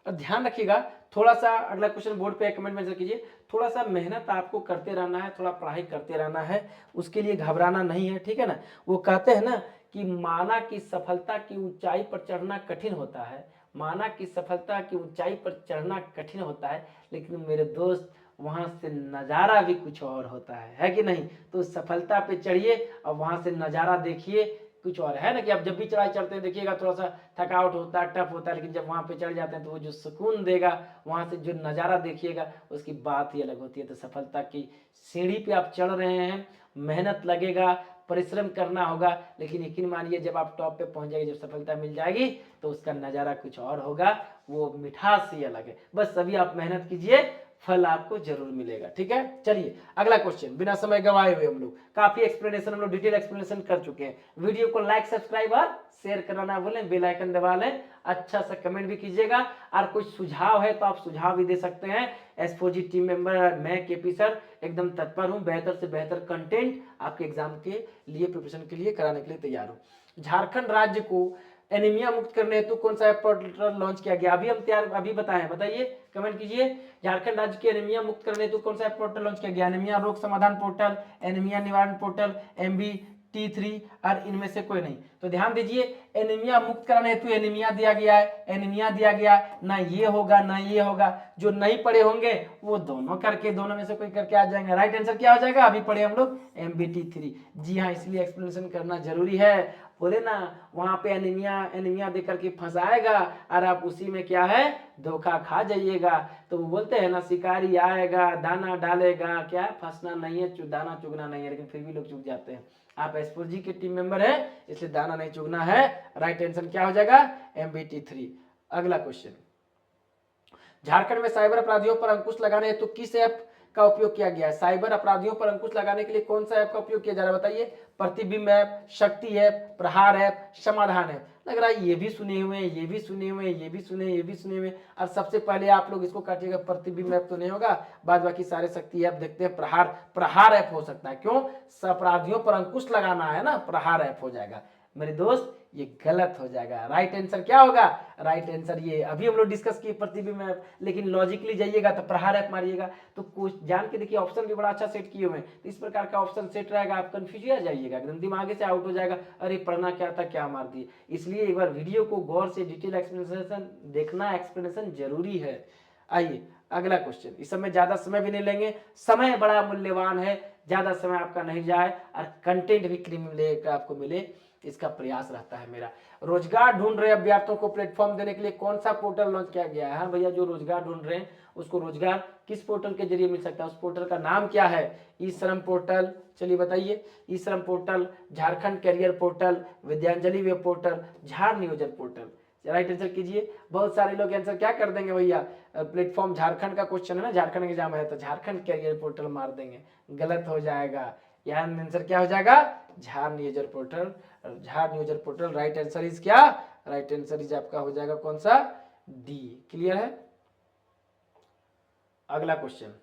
और ध्यान रखिएगा, थोड़ा सा अगला क्वेश्चन बोर्ड पे कमेंट में कीजिए, थोड़ा सा मेहनत आपको करते रहना है, थोड़ा पढ़ाई करते रहना है, उसके लिए घबराना नहीं है। ठीक है ना, वो कहते हैं ना कि माना कि सफलता की ऊंचाई पर चढ़ना कठिन होता है, माना कि सफलता की ऊंचाई पर चढ़ना कठिन होता है, लेकिन मेरे दोस्त वहां से नजारा भी कुछ और होता है कि नहीं। तो सफलता पे चढ़िए और वहां से नजारा देखिए, कुछ और है ना, कि आप जब भी चढ़ाई चढ़ते हैं देखिएगा थोड़ा सा थकावट होता है, टफ होता है, लेकिन जब वहां पे चढ़ जाते हैं तो वो जो सुकून देगा, वहां से जो नज़ारा देखिएगा, उसकी बात ही अलग होती है। तो सफलता की सीढ़ी पे आप चढ़ रहे हैं, मेहनत लगेगा, परिश्रम करना होगा, लेकिन यकीन मानिए जब आप टॉप पे पहुंच जाएंगे, जब सफलता मिल जाएगी, तो उसका नज़ारा कुछ और होगा, वो मिठास ही अलग है। बस अभी आप मेहनत कीजिए, फल आपको जरूर मिलेगा। ठीक है, चलिए अगला क्वेश्चन, बिना समय गवाए हुए, हम लोग काफी एक्सप्लेनेशन, हम लोग डिटेल एक्सप्लेनेशन कर चुके हैं। वीडियो को लाइक, सब्सक्राइब और शेयर करना ना भूलें, बेल आइकन दबा लें, अच्छा सा कमेंट भी कीजिएगा, और कुछ सुझाव है तो आप सुझाव भी दे सकते हैं। एस4जी टीम मेंबर मैं केपी सर एकदम तत्पर हूं, बेहतर से बेहतर कंटेंट आपके एग्जाम के लिए, प्रिपरेशन के लिए कराने के लिए तैयार हूं। झारखंड राज्य को एनीमिया मुक्त करने हेतु कौन सा पोर्टल लॉन्च किया गया, अभी हम तैयार, अभी बताएं, बताइए, कमेंट कीजिए। झारखंड राज्य के एनीमिया मुक्त करने हेतु कौन सा पोर्टल लॉन्च किया गया, एनीमिया रोग समाधान पोर्टल, एनीमिया निवारण पोर्टल, एमबी T3 और इनमें से कोई नहीं। तो ध्यान दीजिए, एनीमिया मुक्त कराने हेतु एनीमिया दिया गया है, एनीमिया दिया गया, ना ये होगा ना ये होगा। जो नहीं पढ़े होंगे वो दोनों करके, दोनों में से कोई करके आ जाएंगे। राइट आंसर क्या हो जाएगा, अभी पढ़े हम लोग MBT3। जी हाँ, इसलिए एक्सप्लेनेशन करना जरूरी है। बोले ना वहां पे एनीमिया एनीमिया देकर के फंसाएगा और आप उसी में क्या है धोखा खा जाइएगा। तो वो बोलते हैं ना, शिकारी आएगा दाना डालेगा, क्या फंसना नहीं है, दाना चुगना नहीं है, लेकिन फिर भी लोग चुग जाते हैं। आप एसपुर जी के टीम मेंबर है, इसलिए दाना नहीं चुगना है। राइट आंसर क्या हो जाएगा, MBT3। अगला क्वेश्चन, झारखंड में साइबर अपराधियों पर अंकुश लगाने हेतु किस ऐप का उपयोग किया गया है? साइबर अपराधियों पर अंकुश लगाने के लिए कौन सा ऐप का उपयोग किया जा रहा है बताइए? प्रतिबिंब ऐप, शक्ति ऐप, प्रहार ऐप, समाधान ऐप। लग रहा है ये भी सुने हुए हैं, ये भी सुने हुए हैं, ये भी सुने, ये भी सुने हुए। और सबसे पहले आप लोग इसको काटिएगा, प्रतिबिंब ऐप तो नहीं होगा, बाद बाकी सारे शक्ति ऐप देखते हैं। प्रहार ऐप हो सकता है, क्यों? अपराधियों पर अंकुश लगाना है ना, प्रहार ऐप हो जाएगा। मेरे दोस्त ये गलत हो जाएगा। राइट आंसर क्या होगा? राइट आंसर ये अभी हम लोग डिस्कस किए प्रतिबिंब ऐप, लेकिन लॉजिकली जाइएगा तो प्रहार ऐप मारिएगा। तो कुछ जान के देखिए, ऑप्शन भी बड़ा अच्छा सेट किए हुए हैं। तो इस प्रकार का ऑप्शन सेट रहेगा, आप कंफ्यूज आ जाइएगा, एकदम दिमाग से आउट हो जाएगा, अरे पढ़ना क्या था क्या मार दिए। इसलिए एक बार वीडियो को गौर से डिटेल एक्सप्लेनेशन देखना, एक्सप्लेनेशन जरूरी है। आइए अगला क्वेश्चन, इस समय ज्यादा समय भी नहीं लेंगे, समय बड़ा मूल्यवान है, ज्यादा समय आपका नहीं जाए और कंटेंट भी क्रीम आपको मिले, इसका प्रयास रहता है मेरा। रोजगार ढूंढ रहे अभ्यर्थियों को प्लेटफॉर्म देने के लिए कौन सा पोर्टल लॉन्च किया गया है? हाँ भैया, जो रोजगार ढूंढ रहे हैं उसको रोजगार किस पोर्टल के जरिए मिल सकता है? उस पोर्टल का नाम क्या है? ई श्रम पोर्टल, चलिए बताइए। E Shram portal, Jharkhand career portal, Vidyanjali web portal, Jhar Niyojan portal. Right answer कीजिए। बहुत सारे लोग आंसर क्या कर देंगे भैया, प्लेटफॉर्म झारखंड का क्वेश्चन है ना, झारखंड एग्जाम है तो झारखंड कैरियर पोर्टल मार देंगे, गलत हो जाएगा। यहाँ आंसर क्या हो जाएगा, झार Niyojan portal. Jhar Niyojan portal. Right answer is क्या? राइट आंसर इज आपका हो जाएगा कौन सा? डी। क्लियर है? अगला क्वेश्चन,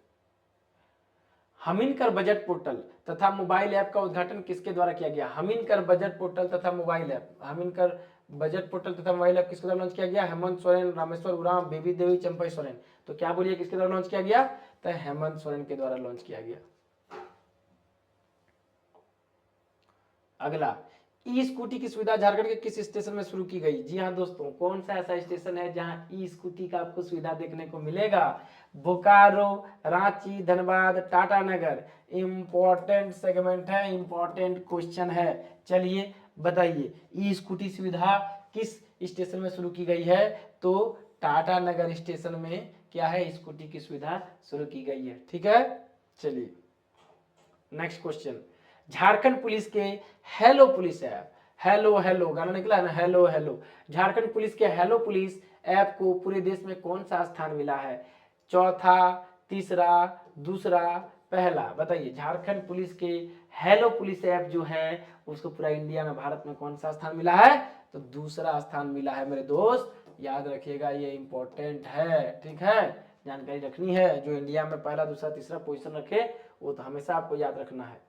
हमिनकर बजट पोर्टल तथा मोबाइल ऐप का उद्घाटन किसके द्वारा किया गया? हमिनकर बजट पोर्टल तथा मोबाइल ऐप, हमिनकर बजट पोर्टल तथा मोबाइल ऐप किसके द्वारा लॉन्च किया गया? हेमंत सोरेन, रामेश्वर उरांव, बेबी देवी, चंपई सोरेन। तो क्या बोलिए किसके द्वारा लॉन्च किया गया? तो हेमंत सोरेन के द्वारा लॉन्च किया गया। अगला, ई स्कूटी की सुविधा झारखंड के किस स्टेशन में शुरू की गई? जी हाँ दोस्तों, कौन सा ऐसा स्टेशन है जहां ई स्कूटी का आपको सुविधा देखने को मिलेगा? बोकारो, रांची, धनबाद, टाटानगर। इंपॉर्टेंट सेगमेंट है, इंपॉर्टेंट क्वेश्चन है। चलिए बताइए, ई स्कूटी सुविधा किस स्टेशन में शुरू की गई है? तो टाटानगर स्टेशन में क्या है, स्कूटी की सुविधा शुरू की गई है। ठीक है, चलिए नेक्स्ट क्वेश्चन, झारखंड पुलिस के hello police app, hello hello गाना निकला है ना, हेलो हेलो, झारखंड पुलिस के हेलो पुलिस ऐप को पूरे देश में कौन सा स्थान मिला है? चौथा, तीसरा, दूसरा, पहला? बताइए, झारखंड पुलिस के हेलो पुलिस ऐप जो है उसको पूरा इंडिया में, भारत में कौन सा स्थान मिला है? तो दूसरा स्थान मिला है मेरे दोस्त, याद रखिएगा, ये इंपॉर्टेंट है। ठीक है, जानकारी रखनी है, जो इंडिया में पहला, दूसरा, तीसरा पोजीशन रखे वो तो हमेशा आपको याद रखना है।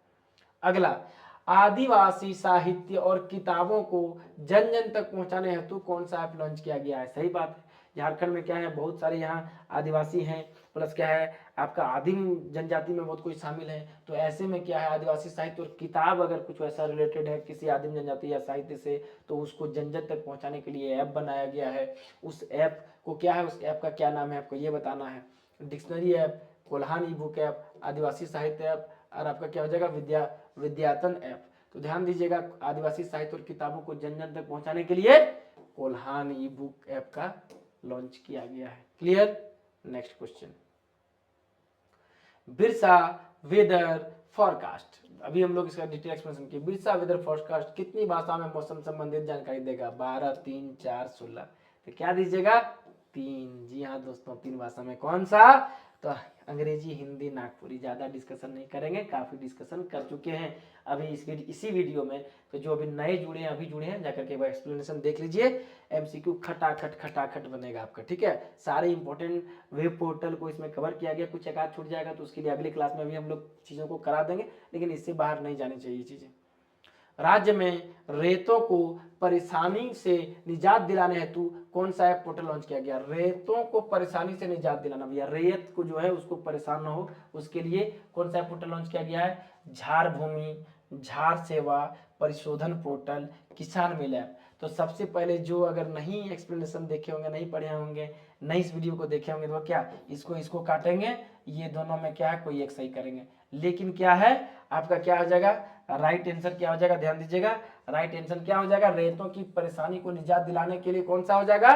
अगला, आदिवासी साहित्य और किताबों को जन जन तक पहुंचाने हेतु कौन सा ऐप लॉन्च किया गया है? सही बात है, झारखंड में क्या है, बहुत सारे यहाँ आदिवासी हैं, प्लस क्या है आपका आदिम जनजाति में बहुत कोई शामिल है। तो ऐसे में क्या है, आदिवासी साहित्य और किताब अगर कुछ वैसा रिलेटेड है किसी आदिम जनजाति या साहित्य से, तो उसको जन जन तक पहुंचाने के लिए ऐप बनाया गया है। उस ऐप को क्या है, उस ऐप का क्या नाम है आपको ये बताना है। Dictionary app, Kolhan e book app, आदिवासी साहित्य ऐप, और आपका क्या हो जाएगा, विद्यातन ऐप। तो ध्यान दीजिएगा, आदिवासी साहित्य और किताबों को जन जन तक पहुंचाने के लिए कोल्हान ई बुक ऐप का लॉन्च किया गया है। Clear? Next question, Birsa weather forecast, अभी हम लोग इसका डिटेल एक्सप्लेनेशन किए। बिरसा वेदर फॉरकास्ट कितनी भाषा में मौसम संबंधित जानकारी देगा? 12, 3, 4, 16। तो क्या दीजिएगा? 3। जी हाँ दोस्तों, 3 भाषा में। कौन सा? तो अंग्रेजी, हिंदी, नागपुरी। ज्यादा डिस्कशन नहीं करेंगे, काफी डिस्कशन कर चुके हैं अभी इसी वीडियो में। तो जो अभी नए जुड़े हैं, अभी जुड़े हैं, जाकर के वह एक्सप्लेनेशन देख लीजिए। MCQ खटाखट खटाखट बनेगा आपका। ठीक है, सारे इंपॉर्टेंट वेब पोर्टल को इसमें कवर किया गया। कुछ एक आध छूट जाएगा तो उसके लिए अगली क्लास में भी हम लोग चीजों को करा देंगे, लेकिन इससे बाहर नहीं जानी चाहिए चीजें। राज्य में रेतों को परेशानी से निजात दिलाने हेतु कौन सा ऐप पोर्टल लॉन्च किया गया? रेतों को परेशानी से निजात दिलाना, भैया रेत को जो है उसको परेशान ना हो उसके लिए कौन सा ऐप पोर्टल लॉन्च किया गया है? झार भूमि, झार सेवा, परिशोधन पोर्टल, किसान मेल ऐप। तो सबसे पहले जो अगर नहीं एक्सप्लेनेशन देखे होंगे, नहीं पढ़े होंगे, नहीं इस वीडियो को देखे होंगे, तो क्या इसको काटेंगे, ये दोनों में क्या है कोई एक सही करेंगे। लेकिन क्या है आपका क्या हो जाएगा, राइट आंसर क्या हो जाएगा, ध्यान दीजिएगा, राइट आंसर क्या हो जाएगा, रेतों की परेशानी को निजात दिलाने के लिए कौन सा हो जाएगा,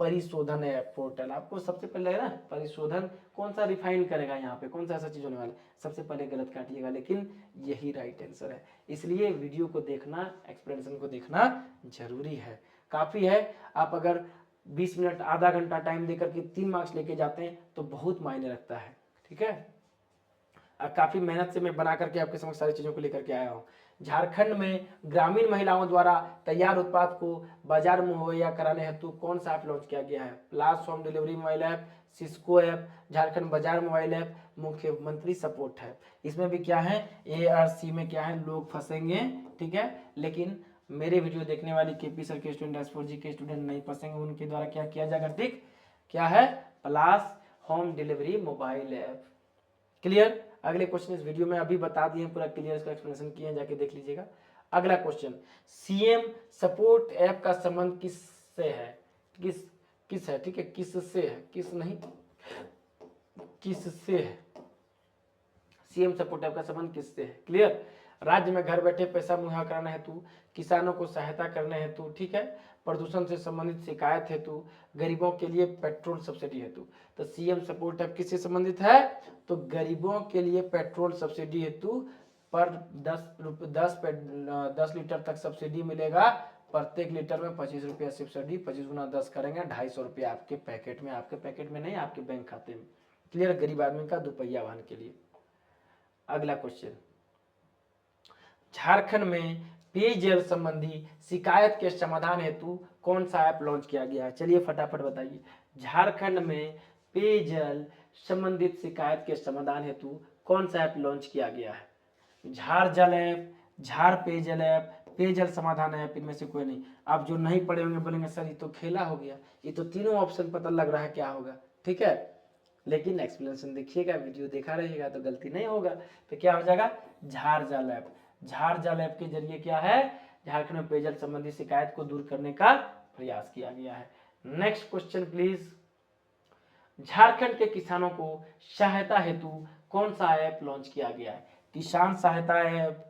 परिशोधन ऐप पोर्टल। आपको सबसे पहले ना परिशोधन कौन सा रिफाइन करेगा, यहाँ पे कौन सा ऐसा चीज होने वाला है, सबसे पहले गलत काटिएगा, लेकिन यही राइट आंसर है। इसलिए वीडियो को देखना, एक्सप्लेनेशन को देखना जरूरी है, काफी है। आप अगर 20 मिनट आधा घंटा टाइम देकर के 3 मार्क्स लेके जाते हैं तो बहुत मायने रखता है, ठीक है। काफी मेहनत से मैं बना करके आपके समक्ष सारी चीजों को लेकर के आया हूँ। झारखंड में ग्रामीण महिलाओं द्वारा तैयार उत्पाद को बाजार मुहैया कराने हेतु कौन सा ऐप लॉन्च किया गया है, प्लास home delivery mobile app, Cisco app, Jharkhand बाजार मोबाइल ऐप, मुख्यमंत्री सपोर्ट है। इसमें भी क्या है, ए और सी में क्या है, लोग फंसेंगे, ठीक है। लेकिन मेरे वीडियो देखने वाली केपी सर के स्टूडेंट, एस4जी के स्टूडेंट नहीं फंसेंगे, उनके द्वारा क्या किया जाएगा, ठीक क्या है, प्लास home delivery mobile app. Clear. अगले क्वेश्चन इस वीडियो में अभी बता दिए पूरा क्लियर, इसका एक्सप्लेनेशन किया, जाके देख लीजिएगा। अगला क्वेश्चन, सीएम सपोर्ट ऐप का संबंध किससे है, किस है, ठीक है, किससे है, किस नहीं, किससे है, सीएम सपोर्ट ऐप का संबंध किससे है। क्लियर। राज्य में घर बैठे पैसा मुहैया कराने हेतु, किसानों को सहायता करने हेतु, ठीक है, प्रदूषण से संबंधित शिकायत हेतु, गरीबों के लिए पेट्रोल सब्सिडी हेतु। तो सीएम सपोर्ट ऐप किससे संबंधित है, तो गरीबों के लिए पेट्रोल सब्सिडी हेतु पर 10 लीटर तक सब्सिडी मिलेगा, प्रत्येक लीटर में 25 रुपया सब्सिडी, 25 गुना 10 करेंगे 250 रुपया आपके पैकेट में, आपके पैकेट में नहीं, आपके बैंक खाते में। क्लियर। गरीब आदमी का दुपहिया वाहन के लिए। अगला क्वेश्चन, झारखंड में पेयजल संबंधी शिकायत के समाधान हेतु कौन सा ऐप लॉन्च किया गया है, चलिए फटाफट बताइए। झारखंड में पेयजल संबंधित शिकायत के समाधान हेतु कौन सा ऐप लॉन्च किया गया है, झार जल ऐप, झार पेयजल ऐप, पेयजल समाधान ऐप, इनमें से कोई नहीं। आप जो नहीं पढ़े होंगे बोलेंगे सर ये तो खेला हो गया, ये तो तीनों ऑप्शन पता लग रहा है क्या होगा, ठीक है, लेकिन एक्सप्लेनेशन देखिएगा, वीडियो देखा रहिएगा तो गलती नहीं होगा। तो क्या हो जाएगा, झार जल ऐप। झार जल ऐप के जरिए क्या है, झारखंड में पेयजल संबंधी शिकायत को दूर करने का प्रयास किया गया है। नेक्स्ट क्वेश्चन प्लीज, झारखंड के किसानों को सहायता हेतु कौन सा ऐप लॉन्च किया गया है, किसान सहायता ऐप,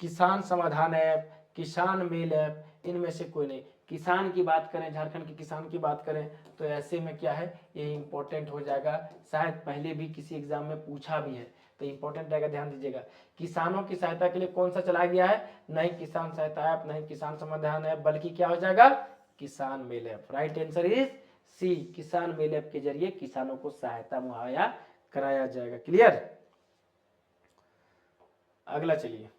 किसान समाधान ऐप, किसान मेल ऐप, इनमें से कोई नहीं। किसान की बात करें, झारखंड के किसान की बात करें तो ऐसे में क्या है, ये इंपॉर्टेंट हो जाएगा, शायद पहले भी किसी एग्जाम में पूछा भी है, तो इंपॉर्टेंट रहेगा, ध्यान दीजिएगा। किसानों की सहायता के लिए कौन सा चलाया गया है, नहीं किसान सहायता ऐप, नहीं किसान समाधान ऐप, बल्कि क्या हो जाएगा, Kisan mail app. Right answer is C, Kisan mail app के जरिए किसानों को सहायता मुहैया कराया जाएगा। क्लियर। अगला चलिए,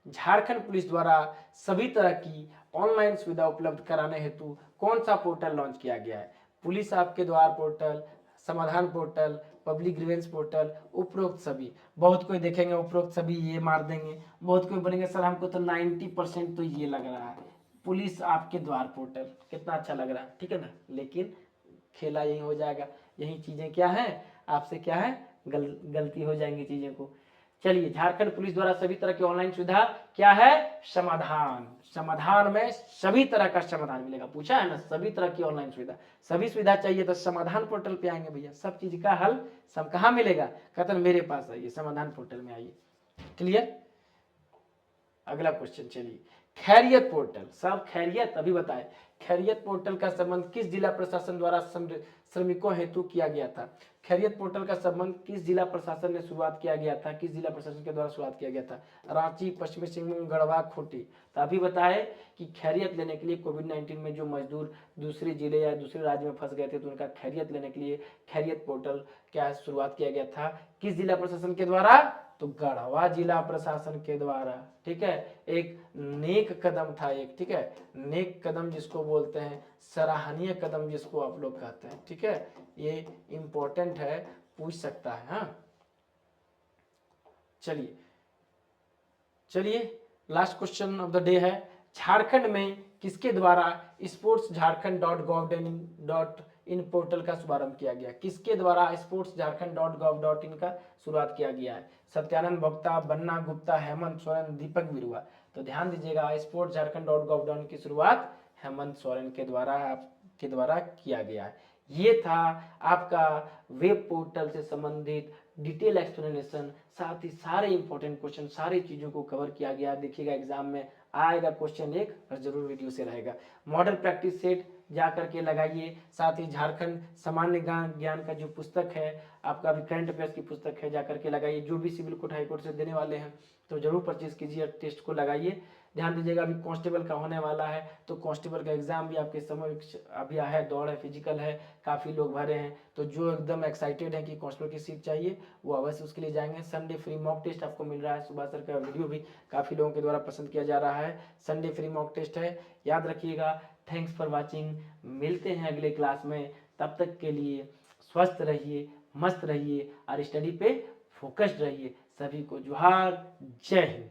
झारखंड पुलिस द्वारा सभी तरह की ऑनलाइन सुविधा उपलब्ध कराने हेतु कौन सा पोर्टल लॉन्च किया गया है, पुलिस आपके द्वार पोर्टल, समाधान पोर्टल, पब्लिक ग्रीवेंस पोर्टल, उपरोक्त सभी। बहुत कोई देखेंगे उपरोक्त सभी ये मार देंगे, बहुत कोई बोलेंगे सर हमको तो 90% तो ये लग रहा है, पुलिस आपके द्वार पोर्टल, कितना अच्छा लग रहा है, ठीक है ना, लेकिन खेला यही हो जाएगा, यही चीजें क्या है आपसे क्या है गलती हो जाएंगी चीजें को। चलिए, झारखंड पुलिस द्वारा सभी तरह की ऑनलाइन सुविधा क्या है, समाधान। समाधान में सभी तरह का समाधान मिलेगा, पूछा है ना, सभी तरह की ऑनलाइन सुविधा, सभी सुविधा चाहिए तो समाधान पोर्टल पे आएंगे भैया, सब चीज का हल सब कहाँ मिलेगा, कहते हैं मेरे पास आइए, समाधान पोर्टल में आइए। क्लियर। अगला क्वेश्चन चलिए, खैरियत पोर्टल, सब खैरियत अभी बताए, खैरियत पोर्टल का संबंध किस जिला प्रशासन द्वारा श्रमिकों हेतु किया गया था, खैरियत पोर्टल का संबंध किस जिला प्रशासन ने शुरुआत किया गया था, किस जिला प्रशासन के द्वारा शुरुआत किया गया था, रांची, पश्चिमी सिंहभूम, गढ़वा, खूंटी। तो अभी बताए कि खैरियत लेने के लिए कोविड-19 में जो मजदूर दूसरे जिले या दूसरे राज्य में फंस गए थे तो उनका खैरियत लेने के लिए खैरियत पोर्टल क्या शुरुआत किया गया था, किस जिला प्रशासन के द्वारा, तो गढ़वा जिला प्रशासन के द्वारा। ठीक है, एक नेक कदम था एक, ठीक है, नेक कदम जिसको बोलते हैं, सराहनीय कदम जिसको आप लोग कहते हैं। ठीक है, ये इंपॉर्टेंट है, पूछ सकता है। हाँ, चलिए चलिए last question of the day है, झारखंड में किसके द्वारा स्पोर्ट्स झारखंड .gov.in पोर्टल का शुभारंभ किया गया, किसके द्वारा स्पोर्ट्स झारखंड .gov.in का शुरुआत किया गया है, सत्यानंद भोक्ता, बन्ना गुप्ता, हेमंत सोरेन, दीपक बिरुआ। तो ध्यान दीजिएगा, स्पोर्ट्स झारखंड .gov.in की शुरुआत हेमंत सोरेन के द्वारा किया गया है। ये था आपका वेब पोर्टल से संबंधित डिटेल एक्सप्लेनेशन, साथ ही सारे इंपॉर्टेंट क्वेश्चन, सारी चीजों को कवर किया गया। देखिएगा एग्जाम में आएगा क्वेश्चन एक और जरूर वीडियो से रहेगा। मॉडल प्रैक्टिस सेट जा करके लगाइए, साथ ही झारखंड सामान्य ज्ञान का जो पुस्तक है आपका, अभी करंट अफेयर्स की पुस्तक है, जा करके लगाइए। जो भी सिविल कोर्ट हाई कोर्ट से देने वाले हैं तो जरूर परचेज कीजिए, टेस्ट को लगाइए। ध्यान दीजिएगा, अभी कांस्टेबल का होने वाला है, तो कांस्टेबल का एग्जाम भी आपके समय अभी है, दौड़ है, फिजिकल है, काफ़ी लोग भरे हैं। तो जो एकदम एक्साइटेड है कि कांस्टेबल की सीट चाहिए वो अवश्य उसके लिए जाएंगे। संडे फ्री मॉक टेस्ट आपको मिल रहा है, सुबह सर का वीडियो भी काफ़ी लोगों के द्वारा पसंद किया जा रहा है। संडे फ्री मॉक टेस्ट है, याद रखिएगा। थैंक्स फॉर वॉचिंग, मिलते हैं अगले क्लास में। तब तक के लिए स्वस्थ रहिए, मस्त रहिए और स्टडी पे फोकस्ड रहिए। सभी को जोहार, जय हिंद।